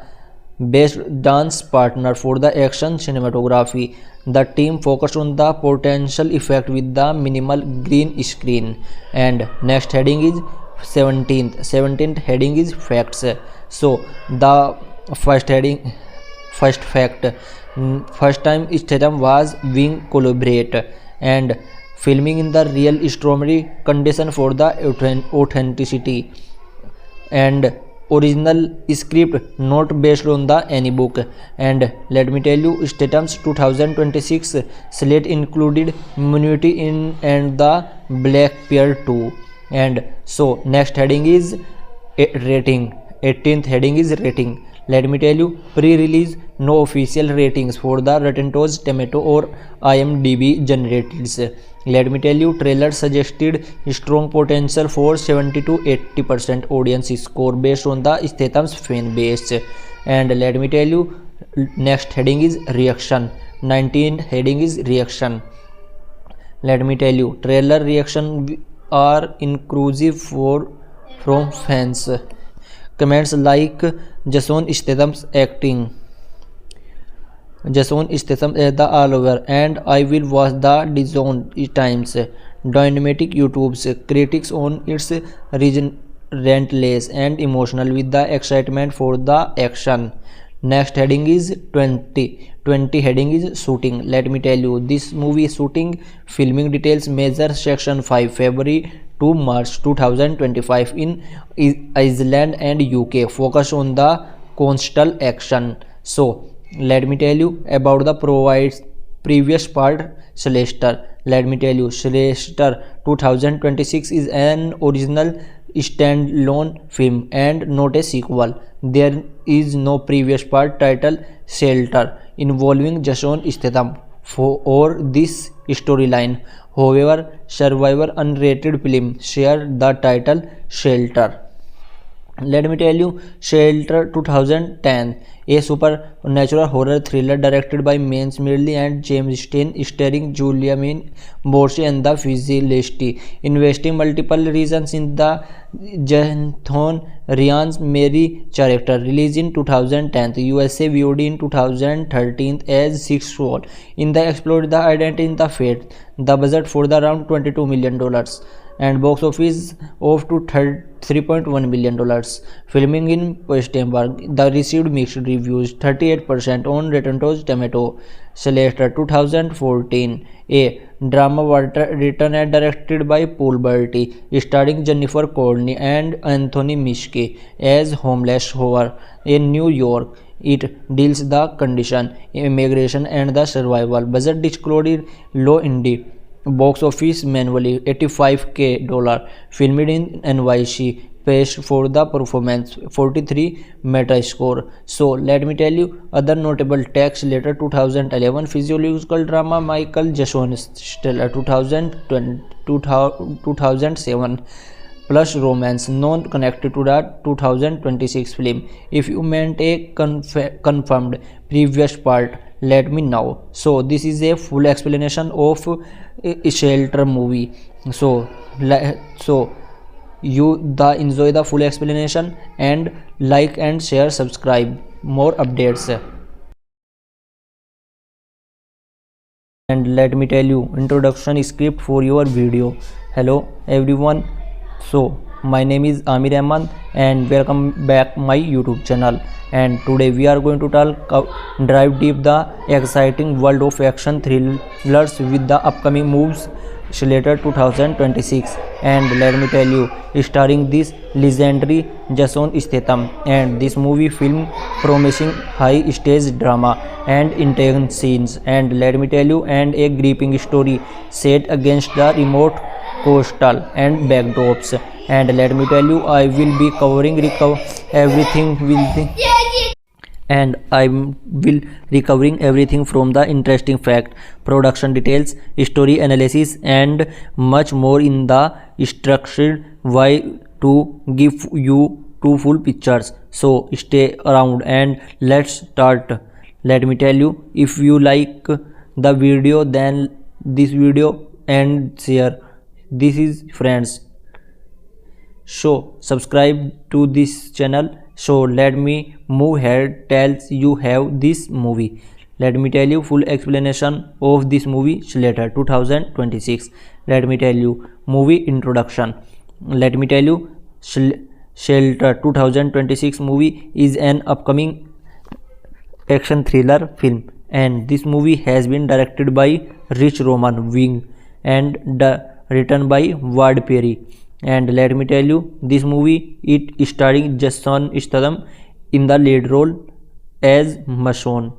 best dance partner for the action cinematography. The team focused on the potential effect with the minimal green screen. And next heading is 17th heading is facts. So the first fact. First time Statham was being collaborate and filming in the real extremely condition for the authenticity and original script not based on the any book. And let me tell you, Statham's 2026 slate included Immunity in and the Black Pearl 2. And so next heading is rating. 18th heading is rating. Let me tell you, pre-release no official ratings for the Rotten Tomato or IMDb generators. Let me tell you, trailer suggested strong potential for 70 to 80% audience score based on the Statham's fan base. And let me tell you, next heading is reaction. 19th heading is reaction. Let me tell you, trailer reaction are inclusive from fans. Comments like Jason Statham's acting, Jason Statham as the Oliver, and I will watch the Dizon times. Dynamic YouTube's critics on its relentless and emotional with the excitement for the action. Next heading is 20 heading is shooting. Let me tell you, this movie shooting filming details measure section 5 February to March 2025 in Iceland and UK, focus on the coastal action. So let me tell you about the previous part, Slasher. Let me tell you, Slasher 2026 is an original standalone film and not a sequel. There is no previous part titled Shelter involving Jason Statham for this storyline. However, Survivor unrated film shared the title Shelter. Let me tell you, Shelter 2010, a supernatural horror thriller directed by Mance Midley and James Stein, starring Julianne Moore and the Felicity, investing multiple reasons in the Jonathan Rhys Meyers character. Released in 2010, USA, VOD in 2013 as Sixth Soul. In the explored the identity in the fate, the budget for the around $22 million and box office of to $3.1 million. Filming in Westernburg, the received mixed reviews, 38% on Rotten Tomatoes. Slasher 2014, a drama written and directed by Paul Bettany, starring Jennifer Connelly and Anthony Mackie as homeless horror in New York. It deals the condition, immigration and the survival. Budget disclosed low indie. Box office manually $85K. Filmed in NYC. Paced for the performance 43 Metascore. So let me tell you other notable texts. Later 2011 physiological drama Michael Jackson Stella 2007 plus romance non connected to the 2026 film. If you meant a confirmed previous part, let me know. So this is a full explanation of a Shelter movie. So you enjoy the full explanation and like and share, subscribe more updates. And let me tell you introduction script for your video. Hello everyone, so my name is Amir Ahmad and welcome back my YouTube channel. And today we are going to dive deep the exciting world of action thrillers with the upcoming movies Shelter 2026. And let me tell you, starring this legendary Jason Statham, and this movie film promising high stage drama and intense scenes. And let me tell you, and a gripping story set against the remote coastal and backdrops. And let me tell you, I will be covering recovering everything from the interesting fact, production details, story analysis and much more in the structured way to give you two full pictures. So stay around and let's start. Let me tell you, if you like the video, then this video and share. This is friends, so subscribe to this channel. So let me move ahead, tells you have this movie. Let me tell you full explanation of this movie Shelter 2026. Let me tell you movie introduction. Let me tell you Shelter 2026 movie is an upcoming action thriller film, and this movie has been directed by Rich Roman Wing and written by Ward Perry. And let me tell you, this movie it starring Jason Statham in the lead role as Mason,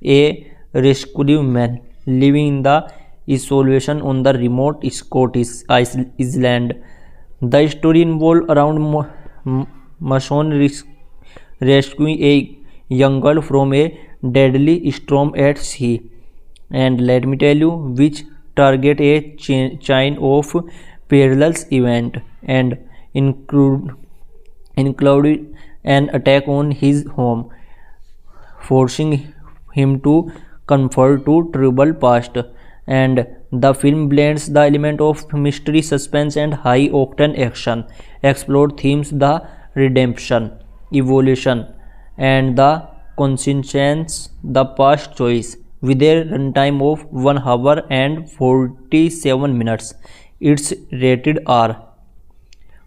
a rescue man living in the isolation on the remote Scottish island. The story involves around Mason rescuing a young girl from a deadly storm at sea. And let me tell you, which target a chain of perilous event and included an attack on his home, forcing him to convert to troubled past. And the film blends the element of mystery, suspense, and high octane action, explore themes the redemption, evolution, and the conscience the past choice. With a runtime of 1 hour and 47 minutes, it's rated R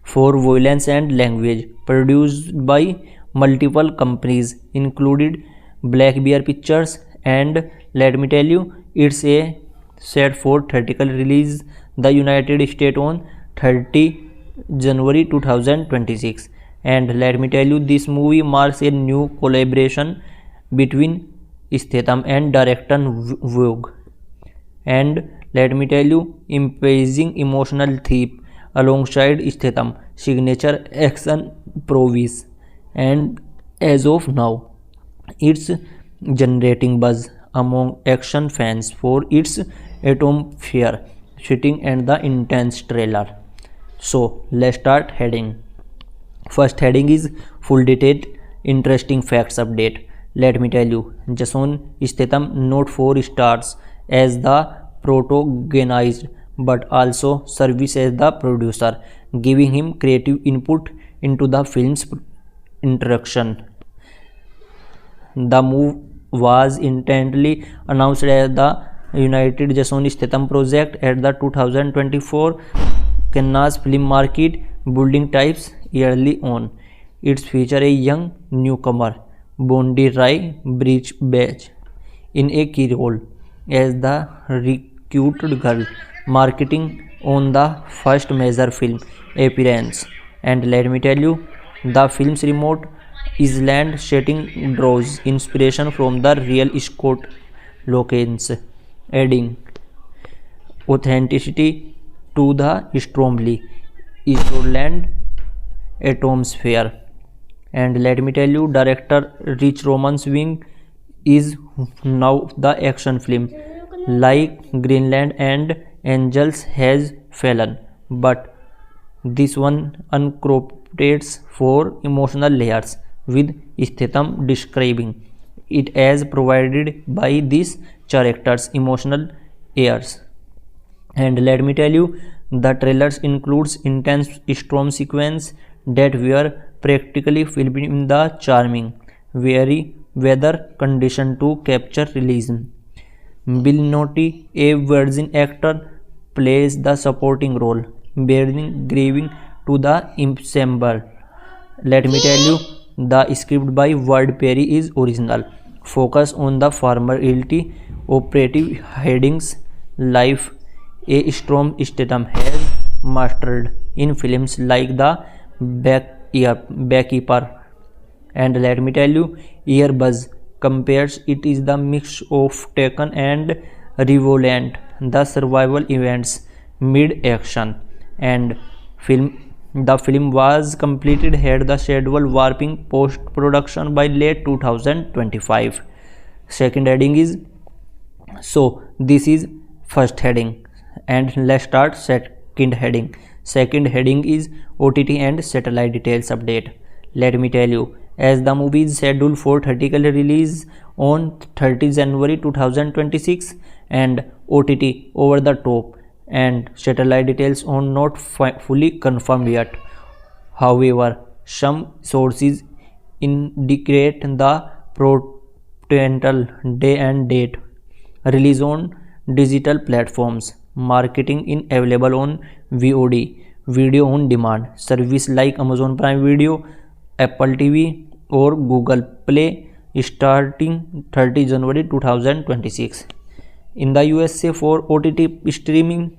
for violence and language. Produced by multiple companies, included Black Bear Pictures, and let me tell you, it's a set for theatrical release the United States on 30 January 2026. And let me tell you, this movie marks a new collaboration between Statham and director Vogue. And let me tell you, amazing emotional theme alongside Statham signature action prowess. And as of now, it's generating buzz among action fans for its atmosphere, shooting, and the intense trailer. So let's start heading. First heading is full detailed interesting facts update. Let me tell you, Jason Statham not 4 stars as the protagonist but also serves as the producer, giving him creative input into the film's introduction. The move was intently announced as the United Jason Statham project at the 2024 Cannes Film Market, building types early on. It features a young newcomer, Bondi Rai Bridgebach, in a key role as the recruited girl, marketing on the first major film appearance. And let me tell you, the film's remote island setting draws inspiration from the real Scott locations, adding authenticity to the strongly island atmosphere. And let me tell you, director Rich Roman's Wing is now the action film like Greenland and Angels Has Fallen, but this one incorporates 4 emotional layers, with Statham describing it as provided by these characters' emotional airs. And let me tell you, the trailers includes intense storm sequence that were practically filmed in the charming, very weather condition to capture realism. Bill Nighy, a virgin actor, plays the supporting role, bearing grieving to the ensemble. Let me tell you, the script by Ward Perry is original, focus on the formality operative headings life a Storm Statham has mastered in films like The Backkeeper. And let me tell you, Airbuzz compares it is the mix of Taken and Revenant, the survival events mid-action. And the film was completed had the schedule warping post-production by late 2025. Second heading is, so this is first heading, and let's start second heading. Second heading is OTT and satellite details update. Let me tell you, as the movie is scheduled for theatrical release on 30 January 2026 and OTT over the top, and satellite details are not fully confirmed yet. However, some sources indicate the potential day and date. Release on digital platforms, marketing in available on VOD, video on demand service like Amazon Prime Video, Apple TV, or Google Play starting 30 January 2026. In the USA for OTT streaming,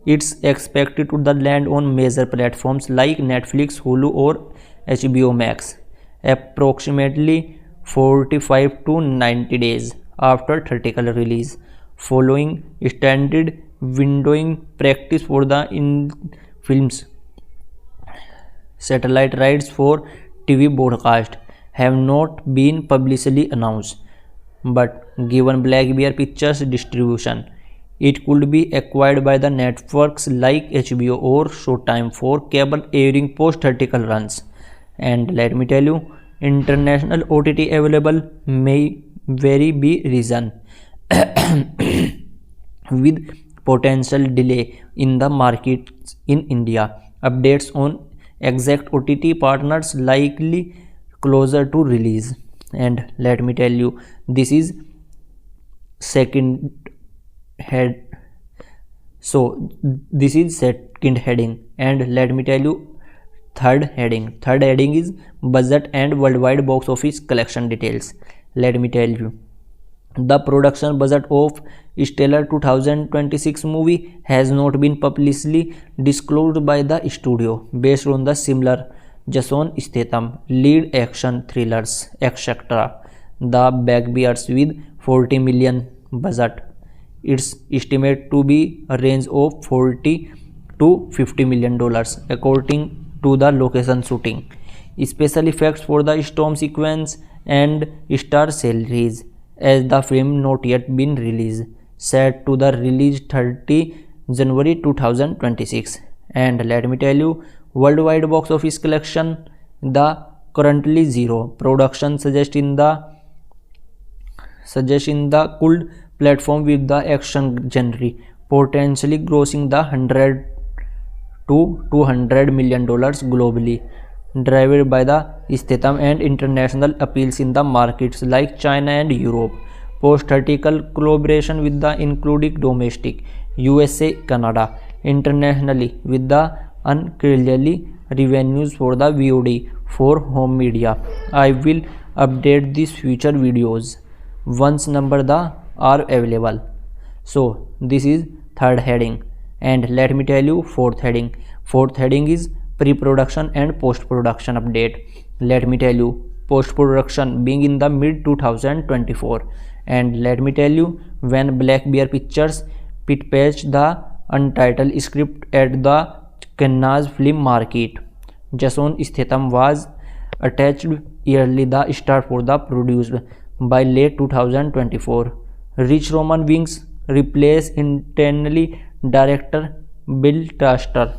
it's expected to land on major platforms like Netflix, Hulu or HBO Max approximately 45 to 90 days after theatrical release, following standard windowing practice for the films. Satellite rights for TV broadcast have not been publicly announced, but given Black Bear Pictures distribution, it could be acquired by the networks like HBO or Showtime for cable airing post-theatrical runs. And let me tell you, international OTT available may vary be reason with potential delay in the markets in India. Updates on exact OTT partners likely closer to release. And let me tell you, this is second head. So this is second heading, and let me tell you third heading. Third heading is budget and worldwide box office collection details. Let me tell you, the production budget of Stellar 2026 movie has not been publicly disclosed by the studio, based on the similar Jason Statham lead action thrillers, etc. The Black Bears with 40 million budget. It's estimated to be a range of 40 to 50 million dollars according to the location shooting. Special effects for the storm sequence and star salaries, as the film not yet been released, set to the release 30 January 2026. And let me tell you, worldwide box office collection, the currently zero. Production suggests in the cult platform with the action genre potentially grossing the 100 to 200 million dollars globally, driven by the Statham and international appeals in the markets like China and Europe. Post-theatrical collaboration with the including domestic USA, Canada, internationally with the unclearly revenues for the VOD for home media. I will update these future videos once number the are available. So this is third heading, and let me tell you fourth heading. Fourth heading is pre-production and post-production update. Let me tell you, post-production being in the mid 2024, and let me tell you when Black Bear Pictures pitched the untitled script at the Cannes film market. Jason Statham was attached early the start for the produced by late 2024. Rich Roman Wings replaced internally director Bill Traster.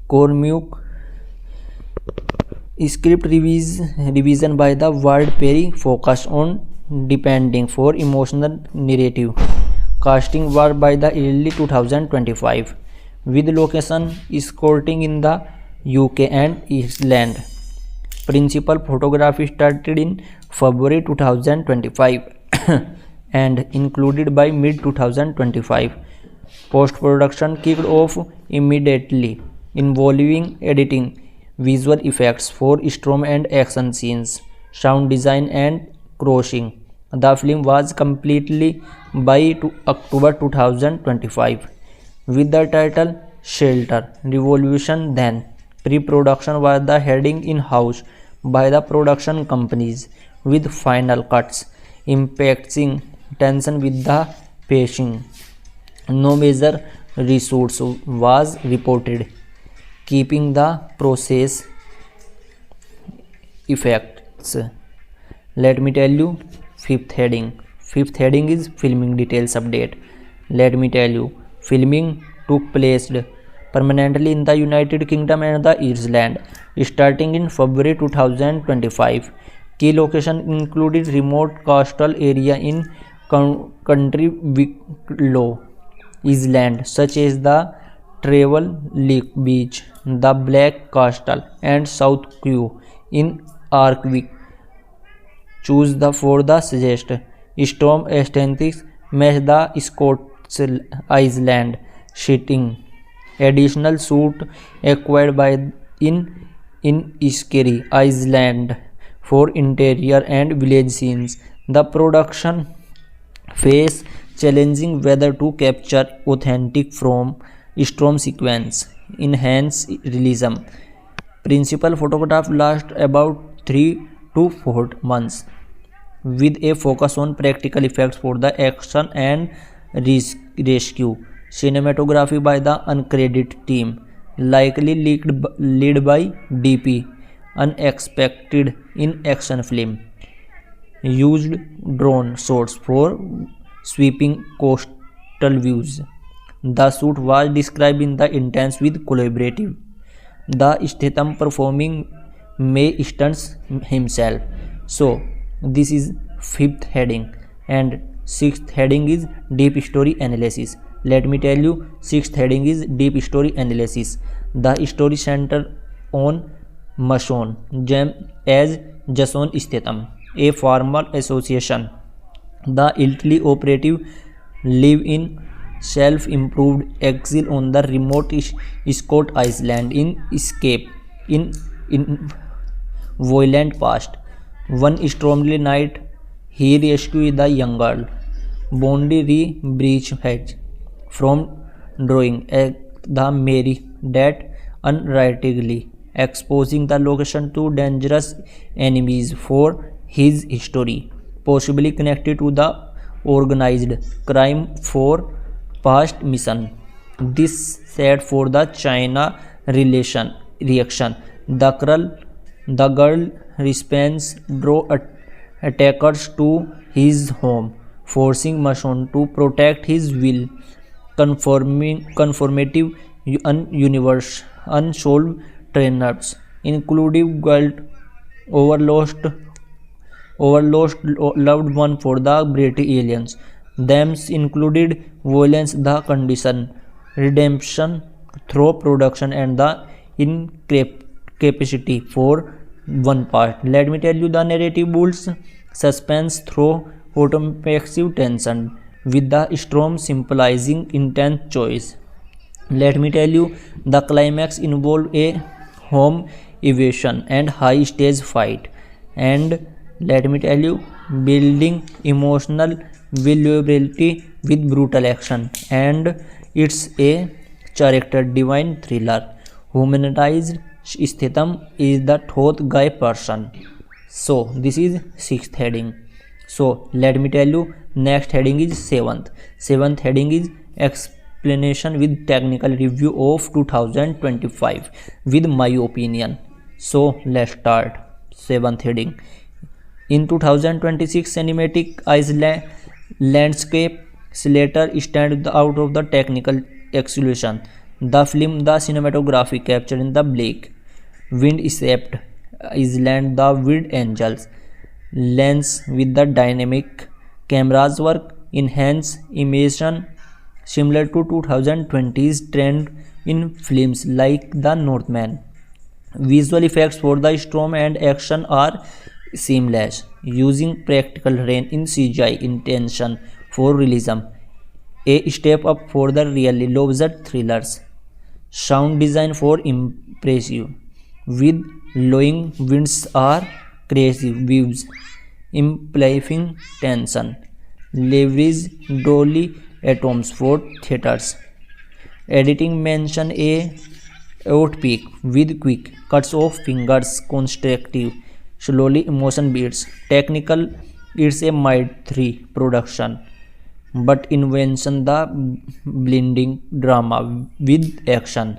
Cormuk script revision by the Ward Perry focused on depending for emotional narrative. Casting was by the early 2025 with location escorting in the UK and Iceland. Principal photography started in February 2025 and included by mid 2025. Post-production kicked off immediately, involving editing, visual effects for storm and action scenes, sound design and crossing. The film was completely by October 2025 with the title Shelter Revolution. Then pre-production was the heading in-house by the production companies, with final cuts impacting tension with the pacing. No major reshoots was reported, keeping the process effects. Let me tell you fifth heading. Fifth heading is filming details update. Let me tell you, filming took place permanently in the United Kingdom and the Ireland starting in February 2025. Key location included remote coastal area in country Wicklow, Iceland, such as the Travel Lake Beach, the Black Castle, and South Kew in Arkvik. Choose the for the suggest storm aesthetics match the Scots Island setting. Additional suit acquired by in Iskeri, Iceland for interior and village scenes. The production face challenging whether to capture authentic from storm sequence, enhance realism. Principal photograph lasts about 3 to 4 months with a focus on practical effects for the action and rescue. Cinematography by the uncredited team, likely led by DP, unexpected in action film. Used drone shots for sweeping coastal views. The shoot was described in the intense with collaborative. The Statham performing May stunts himself. So this is fifth heading, and sixth heading is deep story analysis. Let me tell you, sixth heading is deep story analysis. The story center on Mason as Jason Statham, a former association. The elderly operative live in self-improved exile on the remote Scott Island in escape in violent past. One stormy night, he rescued the young girl. Bondi re-breached from drawing at the Mary that unwrittingly, exposing the location to dangerous enemies for his story, possibly connected to the organized crime for past mission. This set for the China reaction. The girl responds draw attackers to his home, forcing Mason to protect his will. Conformative unsolved trainers, including guilt over lost loved one for the British aliens. Themes included violence, the condition, redemption through production, and the incapacity for one part. Let me tell you, the narrative builds suspense through automatic tension, with the storm symbolizing intense choice. Let me tell you, the climax involved a home evasion and high stage fight. And let me tell you, building emotional vulnerability with brutal action. And it's a character divine thriller. Humanized Statham is the third guy person. So this is sixth heading. So let me tell you, next heading is seventh heading is explanation with technical review of 2025 with my opinion. So let's start. Seventh heading. In 2026 cinematic Iceland landscape, Slater stands out of the technical exclusion. The film, the cinematography captured in the bleak, wind-swept island, the wind angels, lens with the dynamic camera's work, enhance immersion, similar to 2020's trend in films like The Northman. Visual effects for the storm and action are seamless, using practical rain in CGI intention for realism, a step up for the really low-budget thrillers. Sound design for impressive, with blowing winds or crazy views, amplifying tension. Leverage dolly atoms for theaters. Editing mention a outpeak with quick cuts of fingers, constructive, slowly emotion beats. Technical, it's a mid 3 production, but invention the blending drama with action.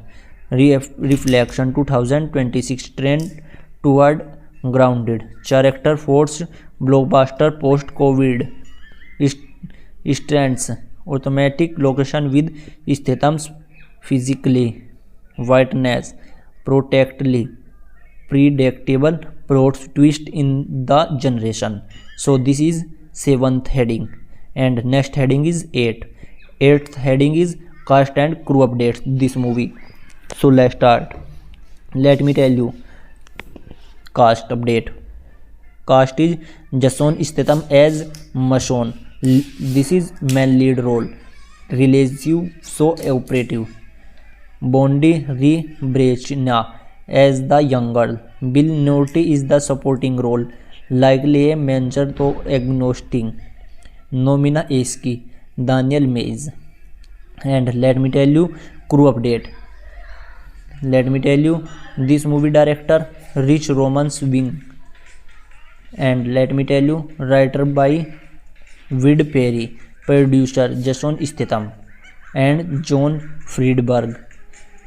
Reflection 2026 trend toward grounded character forced blockbuster post COVID. Strands automatic location with Statham's physically whiteness, protectly predictable plot twist in the generation. So this is seventh heading, and next heading is eighth heading is cast and crew updates this movie. So let's start. Let me tell you, cast update. Cast is Jason Statham as Mason. This is main lead role. Relative so operative. Bondi Re-Brechna as the young girl. Bill Nighy is the supporting role. likely a mentor to agnostic, Nomina Eski, Daniel Mays. And let me tell you crew update. Let me tell you this movie director Rich Roman Swing, and let me tell you writer by Wid Perry, producer Jason Statham and John Friedberg,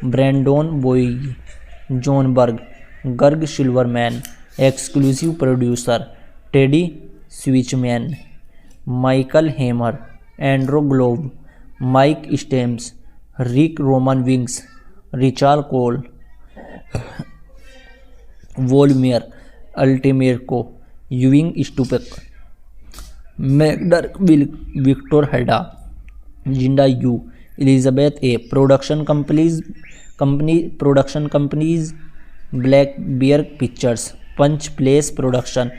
Brandon Boyd, John Berg, Gerg Silverman, exclusive producer Teddy Switchman, Michael Hammer, Andrew Globe, Mike Stems, Rick Roman Wings, Richard Cole, Volmir Ultimerco, Ewing Stupek, Magdar Victor Hedda, Jinda Yu, Elizabeth A. Production companies, Black Bear Pictures, Punch Place Production,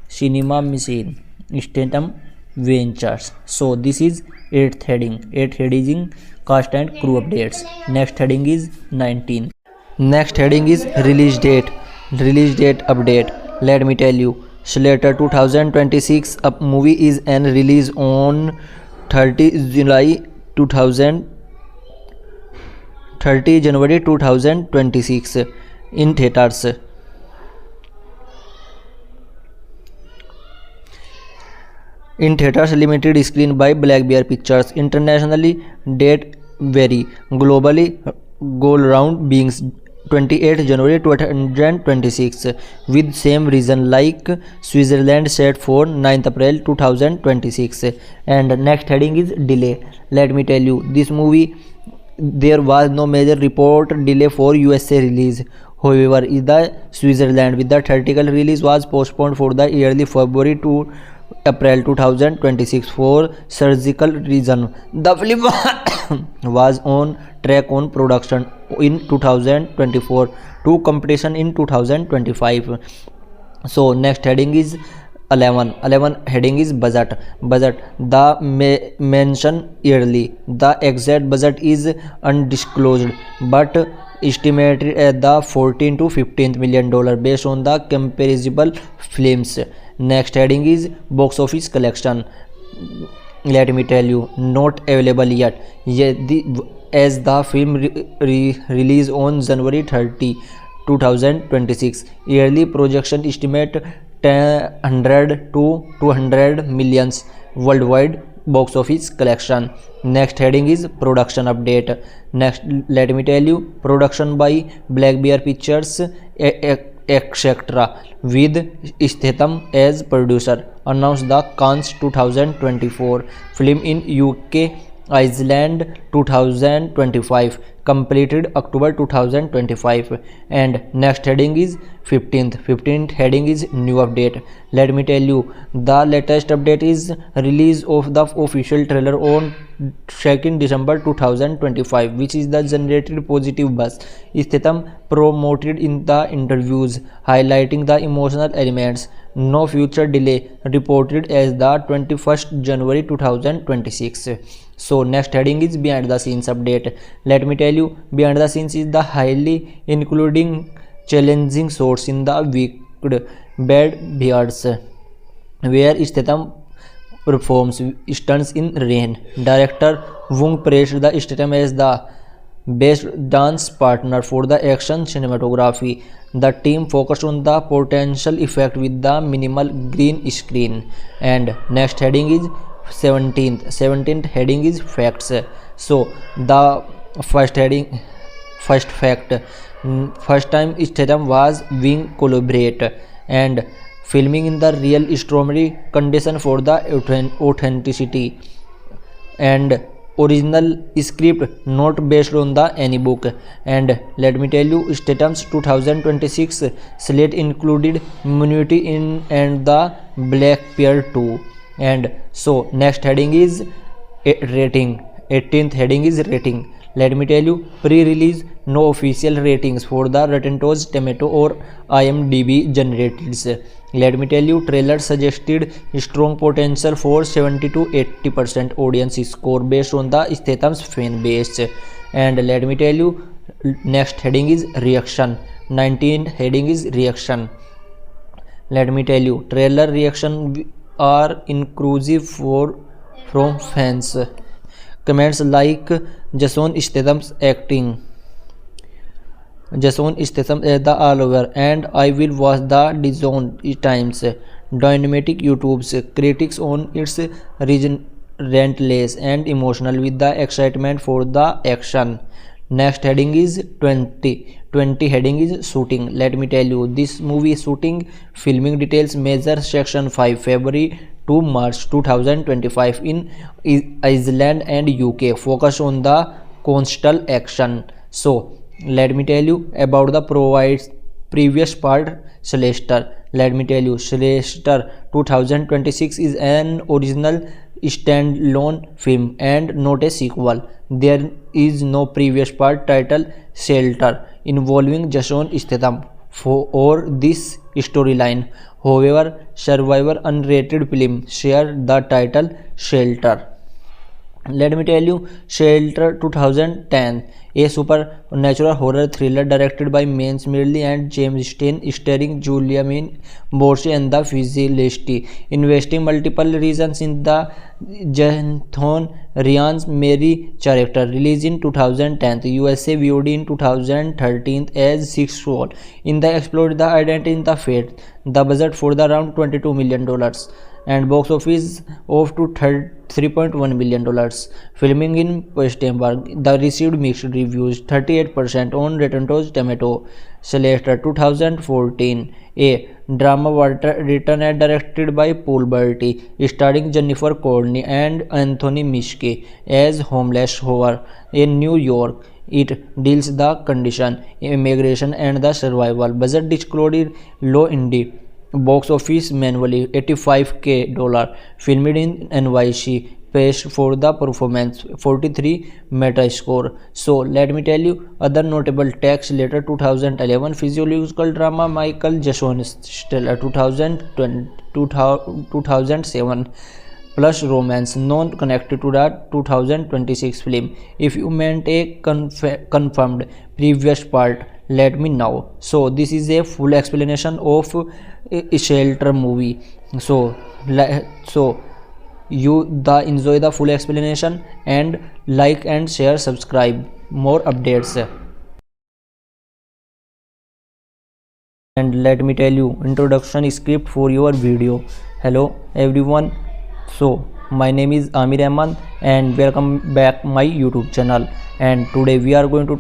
Cinema Machine, Statham Ventures. So this is 8th heading. 8th heading cast and crew updates. Next heading is 19. Next heading is release date. Release date update. Let me tell you. Slater 2026 a movie is an release on 30 July 30 January 2026 in theaters. In theaters, limited screen by Black Bear Pictures. Internationally, date vary. Globally, goal round being 28 January 2026 with same reason like Switzerland set for 9th April 2026. And next heading is delay. Let me tell you, this movie there was no major report delay for USA release. However, the Switzerland with the theatrical release was postponed for the early February to April 2026 for surgical reason. The film was on track on production in 2024 to completion in 2025. So next heading is 11 heading is budget. The mention yearly, the exact budget is undisclosed but estimated at the 14 to 15 million dollar based on the comparable films. Next heading is box office collection. Let me tell you, not available yet. As the film release on January 30 2026, yearly projection estimate 100 to 200 millions worldwide box office collection. Next heading is production update. Next, let me tell you, production by Black Bear Pictures etc. with Statham as producer. Announced the Cannes 2024 film in UK Iceland 2025, completed October 2025. And next heading is 15th heading is new update. Let me tell you, the latest update is release of the official trailer on 2nd December 2025, which is the generated positive buzz. Statham promoted in the interviews, highlighting the emotional elements. No future delay reported as the 21st January 2026. So next heading is behind the scenes update. Let me tell you, behind the scenes is the highly including challenging shots in the wicked Bad Beards, where Statham performs stunts in rain. Director Wong praised the Statham as the best dance partner for the action cinematography. The team focused on the potential effect with the minimal green screen. And next heading is 17th heading is facts. So the first fact, first time Statham was being collaborate and filming in the real stormy condition for the authenticity and original script not based on the any book. And let me tell you, Statham's 2026 slate included Immunity in and the Black Bear 2. And so next heading is rating. 18th heading is rating. Let me tell you, pre-release no official ratings for the Rotten Tomato or IMDb generated. Let me tell you, trailer suggested strong potential for 70 to 80% audience score based on the Statham's fan base. And let me tell you, next heading is reaction. 19th heading is reaction. Let me tell you, trailer reaction are inclusive from fans. Comments like Jason Statham's acting. Jason Statham as the Oliver, and I will watch the Dizon times. Dynamic YouTube's critics on its relentless and emotional with the excitement for the action. Next heading is 20 heading is shooting. Let me tell you, this movie shooting filming details measure section 5 February to March 2025 in Iceland and UK. Focus on the coastal action. So let me tell you about the previous part, Celester. Let me tell you, Celester 2026 is an original standalone film and not a sequel. There is no previous part titled Shelter involving Jason Statham for this storyline. However, Survivor unrated film shared the title Shelter. Let me tell you, Shelter 2010, a supernatural horror thriller directed by Mance Midley and James Stein, starring Julianne Moore and the Felicity, investing multiple reasons in the Jonathan Rhys Meyers character. Released in 2010, USA VOD in 2013 as Six Soul. In the explored the identity in the fate, the budget for the around $22 million and box office of to $3.1 million. Filming in Westernburg, the received mixed reviews, 38% on Rotten Tomatoes. Celeste 2014, a drama written and directed by Paul Bettany, starring Jennifer Connelly and Anthony Mackie as homeless hover in New York. It deals the condition, immigration and the survival. Budget disclosed low indie. Box office manually $85K. Filmed in NYC. Paced for the performance 43 Metascore. So let me tell you other notable text later 2011 physiological drama Michael Jackson Stella 2007 plus romance non connected to the 2026 film. If you meant a confirmed previous part, let me know. So this is a full explanation of a Shelter movie. So you enjoy the full explanation and like and share, subscribe more updates. And let me tell you introduction script for your video. Hello everyone, so my name is Amir Ahmad and welcome back my YouTube channel. And today we are going to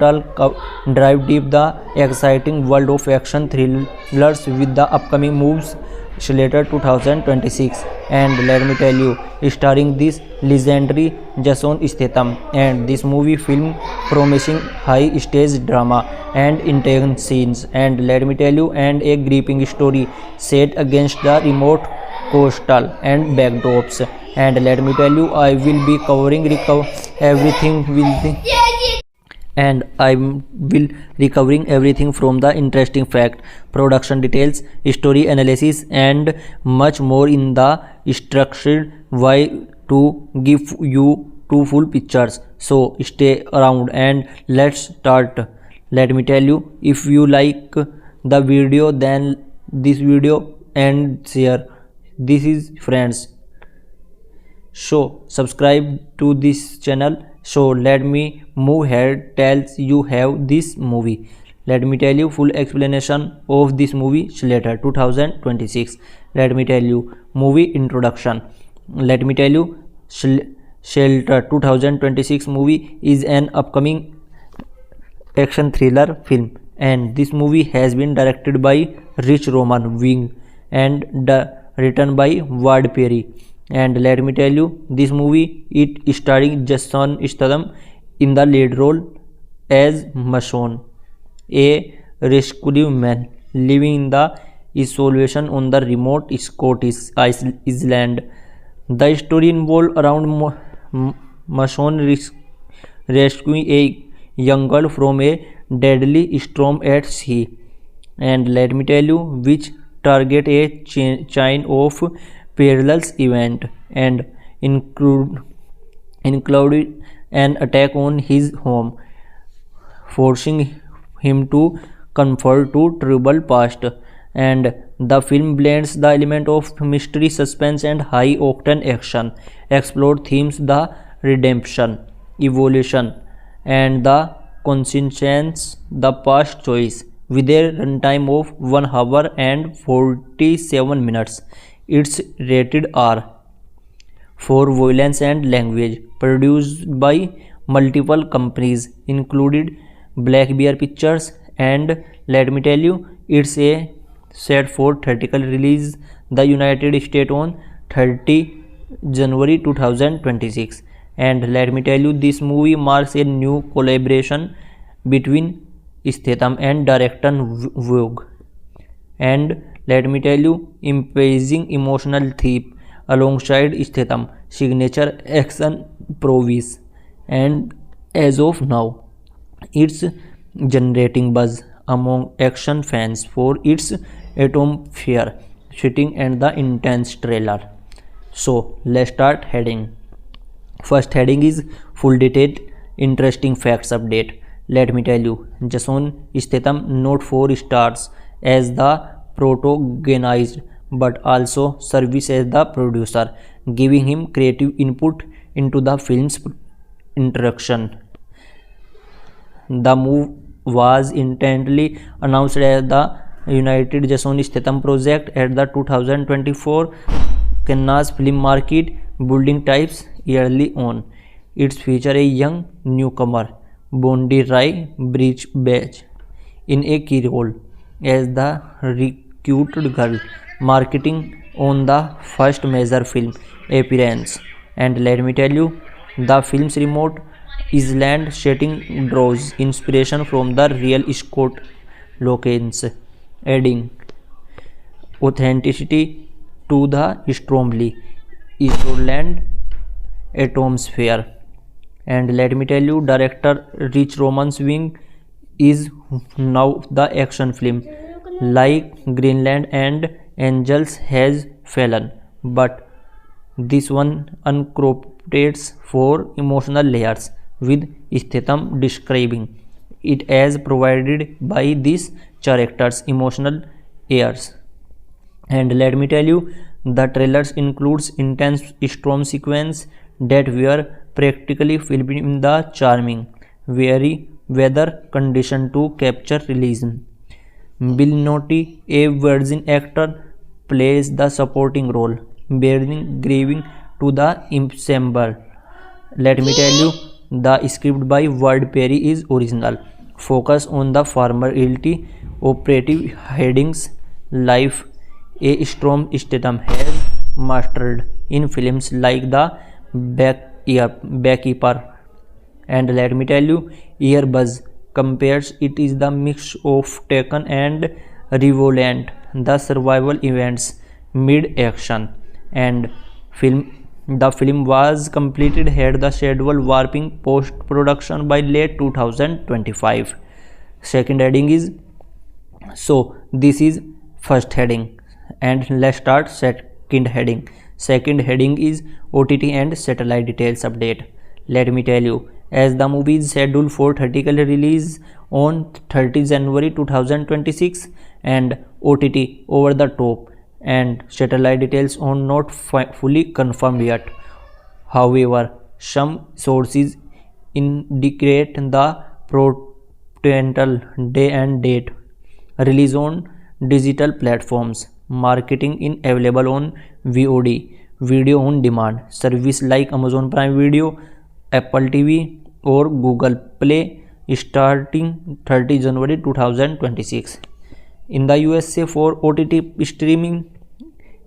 dive deep the exciting world of action thrillers with the upcoming moves Shelter 2026. And let me tell you, starring this legendary Jason Statham, and this movie film promising high stage drama and intense scenes. And let me tell you, and a gripping story set against the remote coastal and backdrops. And let me tell you, I will be covering recovering everything from the interesting fact, production details, story analysis and much more in the structured way to give you two full pictures. So stay around and let's start. Let me tell you, if you like the video, then this video and share this is friends, so subscribe to this channel. So let me move ahead, tells you have this movie. Let me tell you full explanation of this movie Shelter 2026. Let me tell you movie introduction. Let me tell you Shelter 2026 movie is an upcoming action thriller film, and this movie has been directed by Rich Roman Wing and written by Ward Perry. And let me tell you, this movie it starring Jason Statham in the lead role as Mason, a rescue man living in the isolation on the remote Scottish island. The story involves around Mason rescuing a young girl from a deadly storm at sea. And let me tell you, which target a chain of perilous event and included an attack on his home, forcing him to convert to troubled past. And The film blends the element of mystery, suspense, and high-octane action, explore themes the redemption, evolution, and the conscience, the past choice. With a runtime of 1 hour and 47 minutes, it's rated R for violence and language. Produced by multiple companies, included Black Bear Pictures, and let me tell you, it's a set for theatrical release the United States on 30 January 2026. And let me tell you, this movie marks a new collaboration between Statham and director Vogue. And let me tell you, imposing emotional theme alongside Statham signature action prowess. And as of now, it's generating buzz among action fans for its atmosphere, setting, and the intense trailer. So let's start heading. First heading is full detailed interesting facts update. Let me tell you, Jason Statham not 4 stars as the protagonist but also serves as the producer, giving him creative input into the film's introduction. The move was intently announced as the United Jason Statham project at the 2024 Cannes Film Market, building types early on. It features a young newcomer, Bondi Rai Bridgebach, in a key role as the recruited girl, marketing on the first major film appearance. And let me tell you, the film's remote island setting draws inspiration from the real Scott locations, adding authenticity to the stormy Iceland atmosphere. And let me tell you, director Rich Roman's wing is now the action film like Greenland and Angels has fallen, but this one incorporates 4 emotional layers, with Statham describing it as provided by these characters' emotional airs. And let me tell you, the trailers includes intense storm sequence that were practically filmed in the charming, very weather condition to capture realism. Bill Nighy, a virgin actor, plays the supporting role, bearing grieving to the ensemble. Let me tell you, the script by Ward Perry is original, focus on the formality operative headings life a Storm Statham has mastered in films like The Backkeeper. And let me tell you, Airbuzz compares it is the mix of Taken and Revenant, the survival events mid-action. And the film was completed had the schedule warping post-production by late 2025. Second heading is, so this is first heading, and let's start second heading. Second heading is OTT and satellite details update. Let me tell you, as the movie is scheduled for theatrical release on 30 January 2026 and OTT over the top, and satellite details are not fully confirmed yet. However, some sources indicate the potential day and date release on digital platforms, marketing in available on VOD, video on demand service like Amazon Prime Video, Apple TV or Google Play starting 30 January 2026. In the USA for OTT streaming,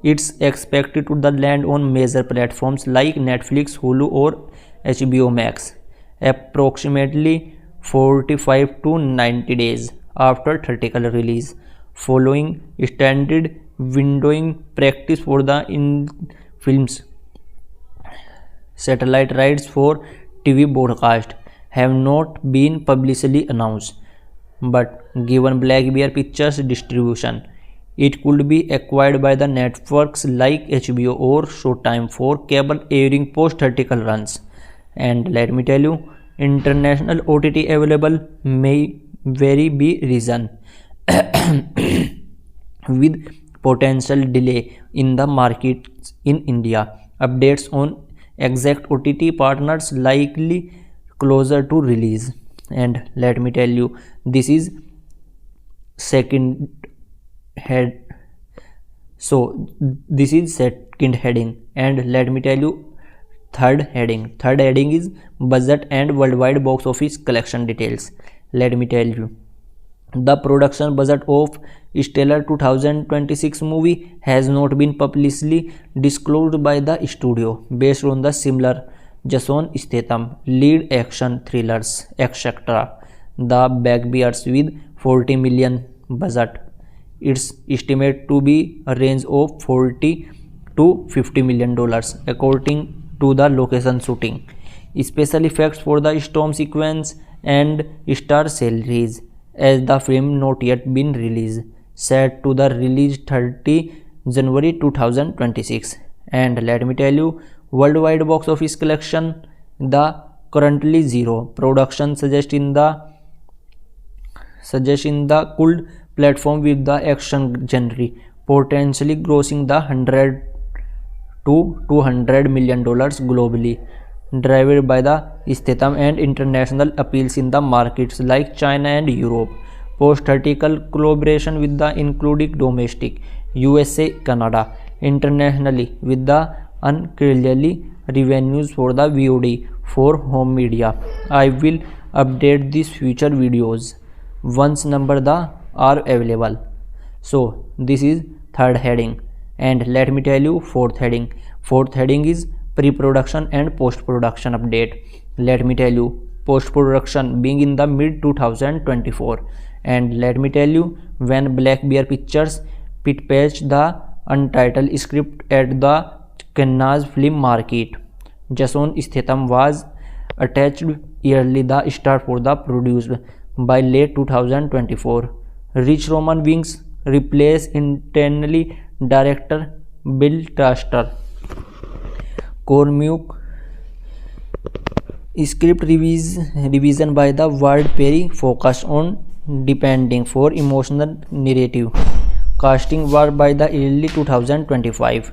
it's expected to land on major platforms like Netflix, Hulu or HBO Max approximately 45 to 90 days after theatrical release, following standard windowing practice for the films. Satellite rights for TV broadcast have not been publicly announced, but given Black Bear Pictures distribution, it could be acquired by the networks like HBO or Showtime for cable airing post-theatrical runs. And let me tell you, international OTT available may vary by region, with potential delay in the markets in India. Updates on exact OTT partners likely closer to release. And let me tell you, this is second head. So this is second heading, and let me tell you third heading. Third heading is budget and worldwide box office collection details. Let me tell you, the production budget of Stellar 2026 movie has not been publicly disclosed by the studio, based on the similar Jason Statham lead action thrillers, etc. The Backbears with 40 million budget. It's estimated to be a range of 40 to 50 million dollars according to the location shooting. Special effects for the storm sequence and star salaries, as the film not yet been released, set to the release 30 January 2026. And let me tell you, worldwide box office collection, the currently zero. Production suggests in the cult platform with the action genre potentially grossing the 100 to 200 million dollars globally, driven by the Statham and international appeals in the markets like China and Europe. Post-theatrical collaboration with the including domestic USA, Canada, internationally with the unclearly revenues for the VOD for home media. I will update these future videos once number the are available. So this is third heading, and let me tell you fourth heading. Fourth heading is pre-production and post-production update. Let me tell you, post-production being in the mid 2024, and let me tell you, when Black Bear Pictures pitched the untitled script at the Cannes film market, Jason Statham was attached early the star for the produced by late 2024. Rich Roman Wings replaced internally director Bill Traster. Cormuk script revision by the Ward Perry focused on depending for emotional narrative. Casting was by the early 2025,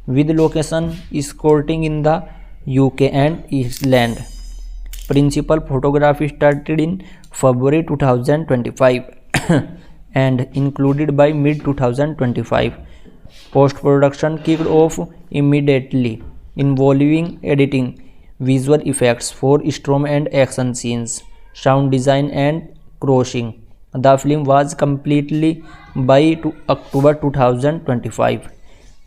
with location escorting in the UK and Iceland. Principal photography started in February 2025 and included by mid 2025. Post-production kicked off immediately, involving editing, visual effects for storm and action scenes, sound design and crossing. The film was completely by October 2025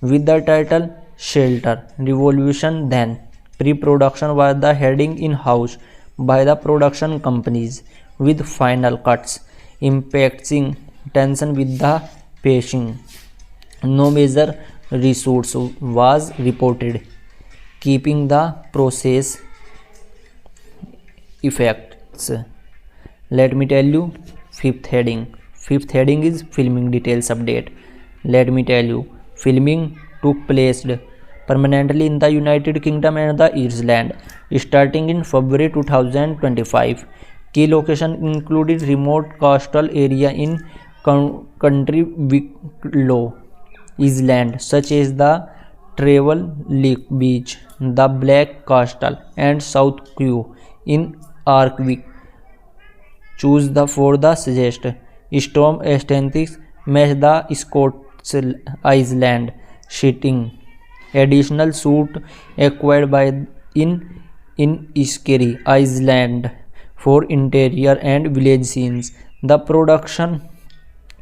with the title Shelter Revolution. Then pre-production was the heading in-house by the production companies, with final cuts impacting tension with the pacing. No major reshoots was reported, keeping the process effects. Let me tell you fifth heading. Fifth heading is filming details update. Let me tell you, filming took place permanently in the United Kingdom and the Ireland starting in February 2025. Key location included remote coastal area in country Wicklow, Iceland, such as the Travel Lake Beach, the Black Castle, and South Kew in Arkvik. Choose the for the suggest storm aesthetics match the Scots Island setting. Additional suit acquired by in Scary Island for interior and village scenes. The production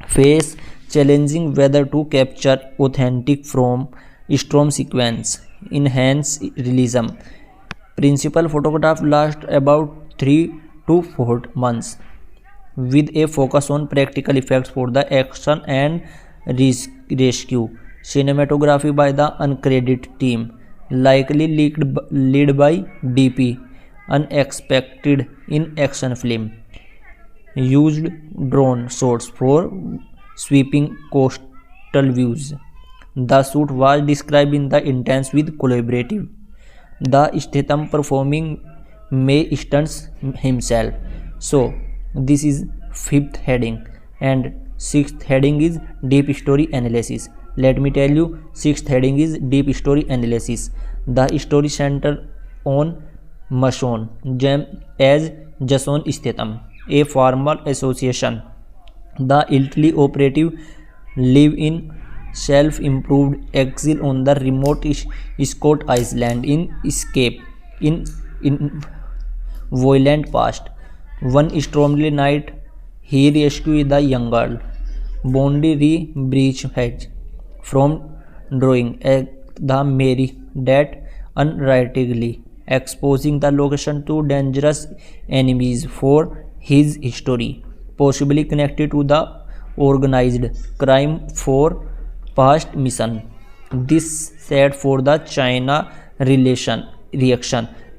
faced challenging weather to capture authentic from storm sequence, enhance realism. Principal photograph lasts about 3 to 4 months, with a focus on practical effects for the action and rescue. Cinematography by the uncredited team, likely led by DP, unexpected in action film. Used drone shots for sweeping coastal views. The shoot was described in the intense with collaborative. The Statham performing May stunts himself. So this is fifth heading, and sixth heading is deep story analysis. Let me tell you, sixth heading is deep story analysis. The story center on Mason as Jason Statham, a formal association. The elderly operative live in self-improved exile on the remote Scott Island in escape in violent past. One stormy night, he rescued the young girl. Bondi breach hedge from drawing at the Mary that unwrittingly exposing the location to dangerous enemies for his story, possibly connected to the organized crime for past mission. This set for the China reaction.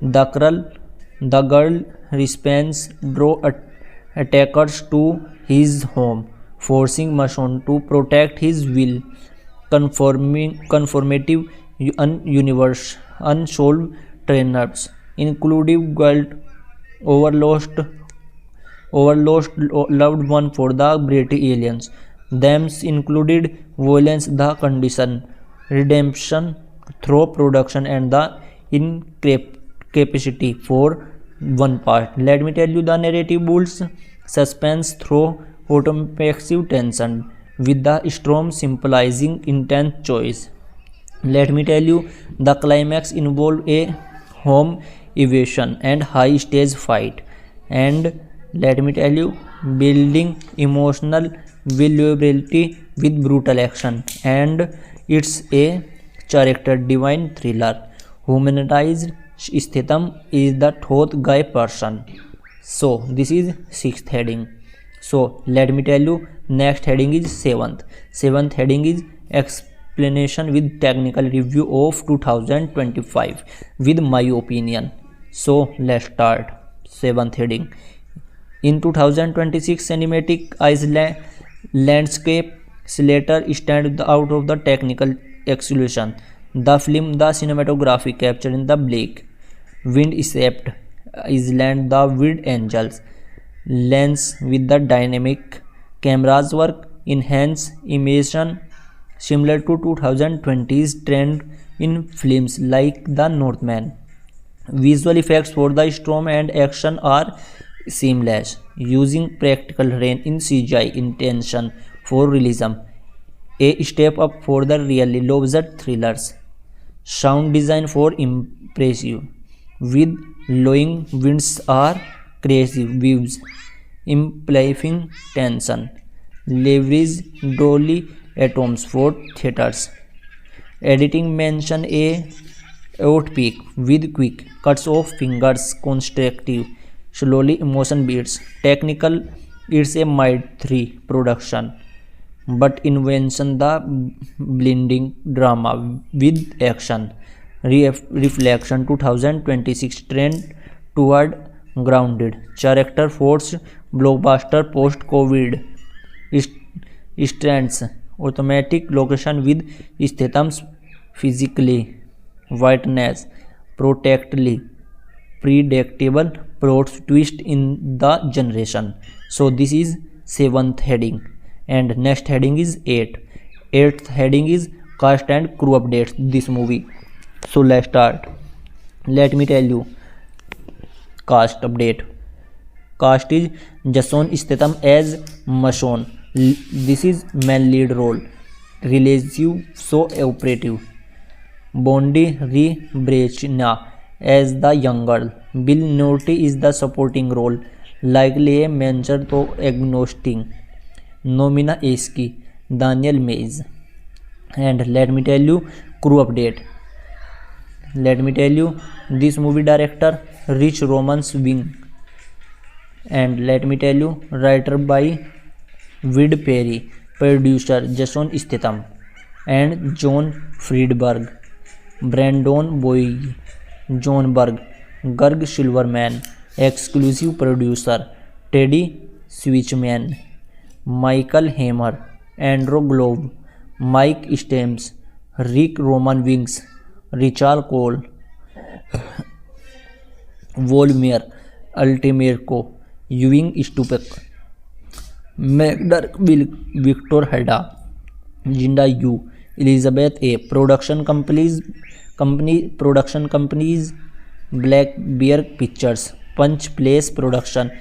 The girl responds draw attackers to his home, forcing Mason to protect his will, conformative universe, unsolved trainers, including guilt, overlost loved one for the British aliens. Themes included violence, the condition, redemption through production, and the incapacity for one part. Let me tell you, the narrative builds suspense through automatic tension, with the storm symbolizing intense choice. Let me tell you, the climax involved a home evasion and high stage fight. And let me tell you, building emotional vulnerability with brutal action. And it's a character divine thriller. Humanized Statham is the third guy person. So this is sixth heading. So let me tell you, next heading is seventh. Seventh heading is explanation with technical review of 2025 with my opinion. So let's start. Seventh heading. In 2026 cinematic Iceland landscape, Slater stands out of the technical exclusion. The film, the cinematography captured in the bleak, wind-swept island, the wind angels, lens with the dynamic camera's work, enhance immersion, similar to 2020's trend in films like The Northman. Visual effects for the storm and action are seamless, using practical rain in CGI intention for realism, a step up for the really low-budget thrillers. Sound design for impressive, with blowing winds or crazy views, amplifying tension. Leverage dolly atoms for theaters. Editing mention a outpeak with quick cuts of fingers, constructive, slowly emotion beats. Technical, it's a mid 3 production, but invention the blending drama with action. Reflection 2026 trend toward grounded character force blockbuster post COVID. Strands automatic location with Statham's physically whiteness, protectly predictable plot twist in the generation. So this is seventh heading, and next heading is 8. Eighth heading is cast and crew updates this movie. So let's start. Let me tell you, cast update. Cast is Jason Statham as Mason. This is main lead role. Relative so operative. Bondi Brechna as the young girl. Bill Nighy is the supporting role, likely a mentor to agnostic. Nomina Eski, Daniel Mays. And let me tell you, crew update. Let me tell you, this movie director Rich Romans Wing. And let me tell you, writer by Wade Perry, producer Jason Statham and John Friedberg, Brandon Boyd, John Berg, Gerg Silverman, exclusive producer Teddy Switchman, Michael Hammer, Andrew Globe, Mike Stems, Rick Roman Wings, Richard Cole, Volmir Altimerco, Ewing Stupek, Magdar Victor Hedda, Jinda Yu, Elizabeth A. Production companies Black Bear Pictures, Punch Place Production,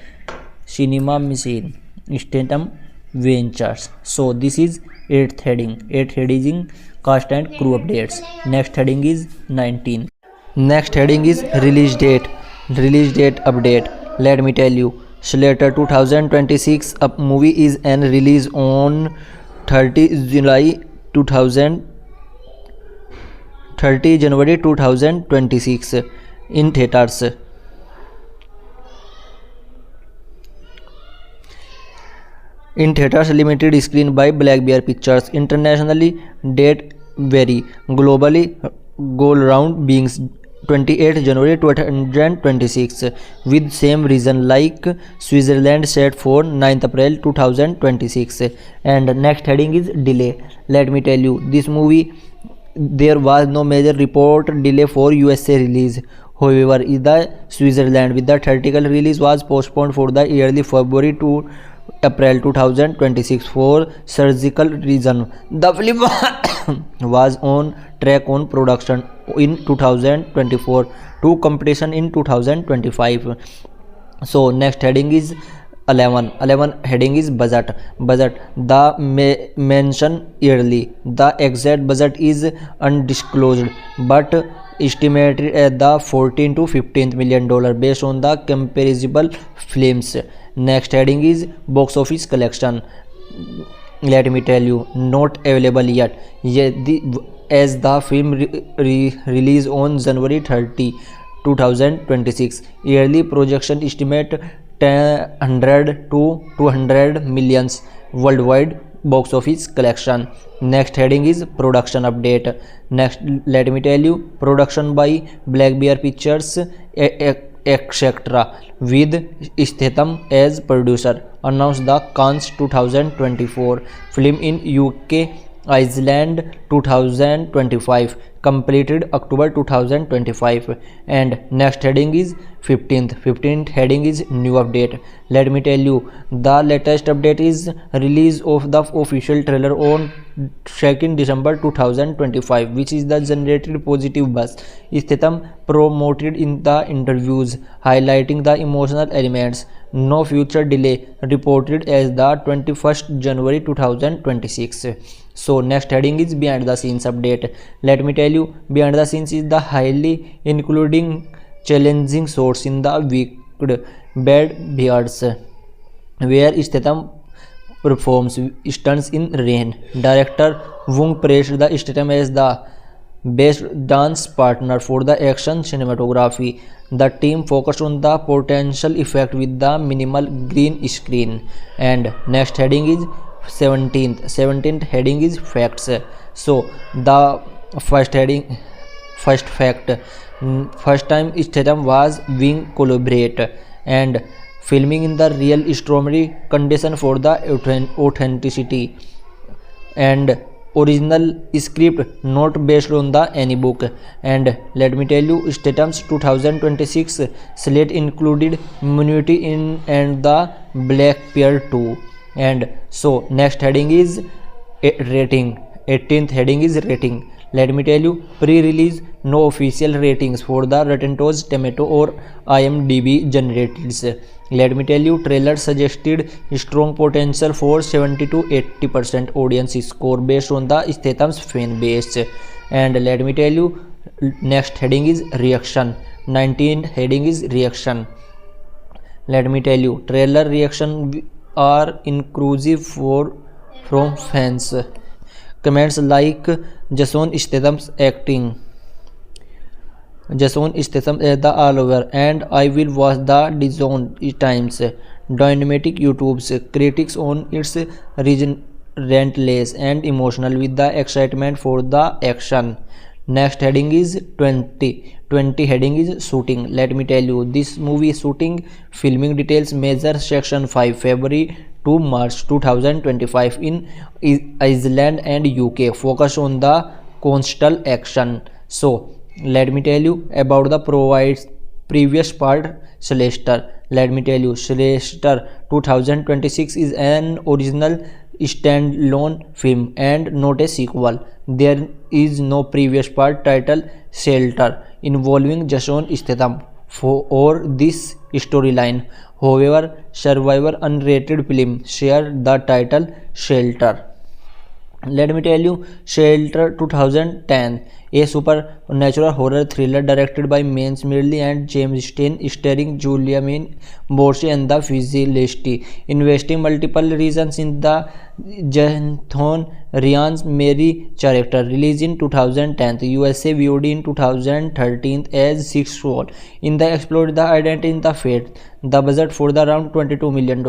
Cinema Machine, Statham Ventures. So this is 8th heading. 8th heading cast and crew updates. Next heading is 19. Next heading is release date. Release date update. Let me tell you. Slater 2026 movie is an release on 30 July 30 January 2026 in theaters. In theaters, limited screen by Black Bear Pictures. Internationally, date vary. Globally, goal round being 28 January 2026 with same reason like Switzerland set for 9th April 2026. And next heading is delay. Let me tell you, this movie there was no major report delay for USA release. However, the Switzerland with the theatrical release was postponed for the early February to April 2026 for surgical reason. The film was on track on production in 2024 to completion in 2025. So next heading is 11 heading is budget. The mention yearly. The exact budget is undisclosed but estimated at the 14 to 15 million dollar based on the comparable films. Next heading is box office collection. Let me tell you, not available yet. As the film release on January 30 2026, yearly projection estimate 100 to 200 millions worldwide box office collection. Next heading is production update. Next, let me tell you, production by Black Bear Pictures etc. with Statham as producer. Announced the Cannes 2024 film in UK Iceland 2025, completed October 2025. And next heading is 15th heading is new update. Let me tell you, the latest update is release of the official trailer on 2nd December 2025, which is the generated positive buzz. Statham promoted in the interviews, highlighting the emotional elements. No future delay reported as the 21st January 2026. So next heading is behind the scenes update. Let me tell you, behind the scenes is the highly including challenging shots in the wicked Bad Beards, where Statham performs stunts in rain. Director Wong praised the Statham as the best dance partner for the action cinematography. The team focused on the potential effect with the minimal green screen. And next heading is 17th heading is facts. So the first fact, first time Statham was being collaborate and filming in the real extremely condition for the authenticity and original script not based on the any book. And let me tell you, Statham's 2026 slate included Immunity in and the Black Bear 2. And so next heading is rating. 18th heading is rating. Let me tell you, pre-release no official ratings for the Rotten Tomato or IMDb generated. Let me tell you, trailer suggested strong potential for 70 to 80% audience score based on the Statham's fan base. And let me tell you, next heading is reaction. 19th heading is reaction. Let me tell you, trailer reaction are inclusive from fans. Comments like Jason Statham's acting, Jason Statham as the all over, and I will watch the Dijon times. Dynamic YouTube's critics on its relentless and emotional with the excitement for the action. Next heading is 20 heading is shooting. Let me tell you, this movie shooting filming details measure section 5 February to March 2025 in Iceland and UK, focus on the coastal action. So let me tell you about the previous part, Slater. Let me tell you, Shrestha 2026 is an original standalone film and not a sequel. There is no previous part titled Shelter involving Jason Statham for this storyline. However, Survivor unrated film shared the title Shelter. Let me tell you, Shelter 2010, a supernatural horror thriller directed by Mans Merley and James Stein, starring Julianne Moore and the Felicity, investing multiple reasons in the Jonathan Rhys Meyers character. Released in 2010, USA VOD in 2013 as Sixth Soul. In the explored the identity in the fate. The budget for the around $22 million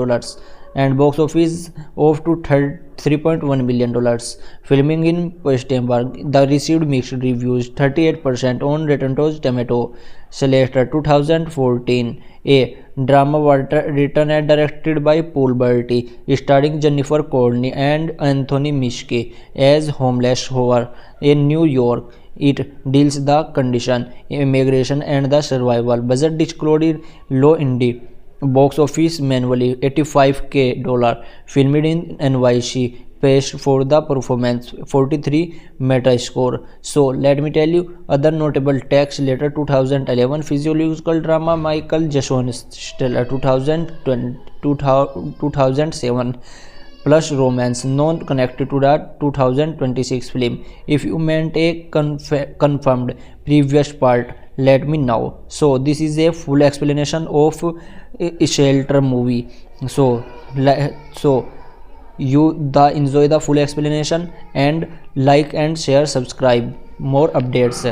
and box office of to $3.1 million. Filming in Gothenburg, the received mixed reviews, 38% on Rotten Tomatoes. Shelter 2014, a drama written and directed by Paul Beatty, starring Jennifer Connelly and Anthony Mackie as homeless horror in New York. It deals the condition, immigration and the survival. Budget disclosed low indie. Box office manually $85K. Filmed in NYC. Praised for the performance, 43 Metascore. So let me tell you other notable takes. Later 2011 physiological drama Michael Jason Stella 2007 plus romance non connected to the 2026 film. If you meant a confirmed previous part, let me know. So this is a full explanation of a Shelter movie. So you enjoy the full explanation and like and share, subscribe more updates.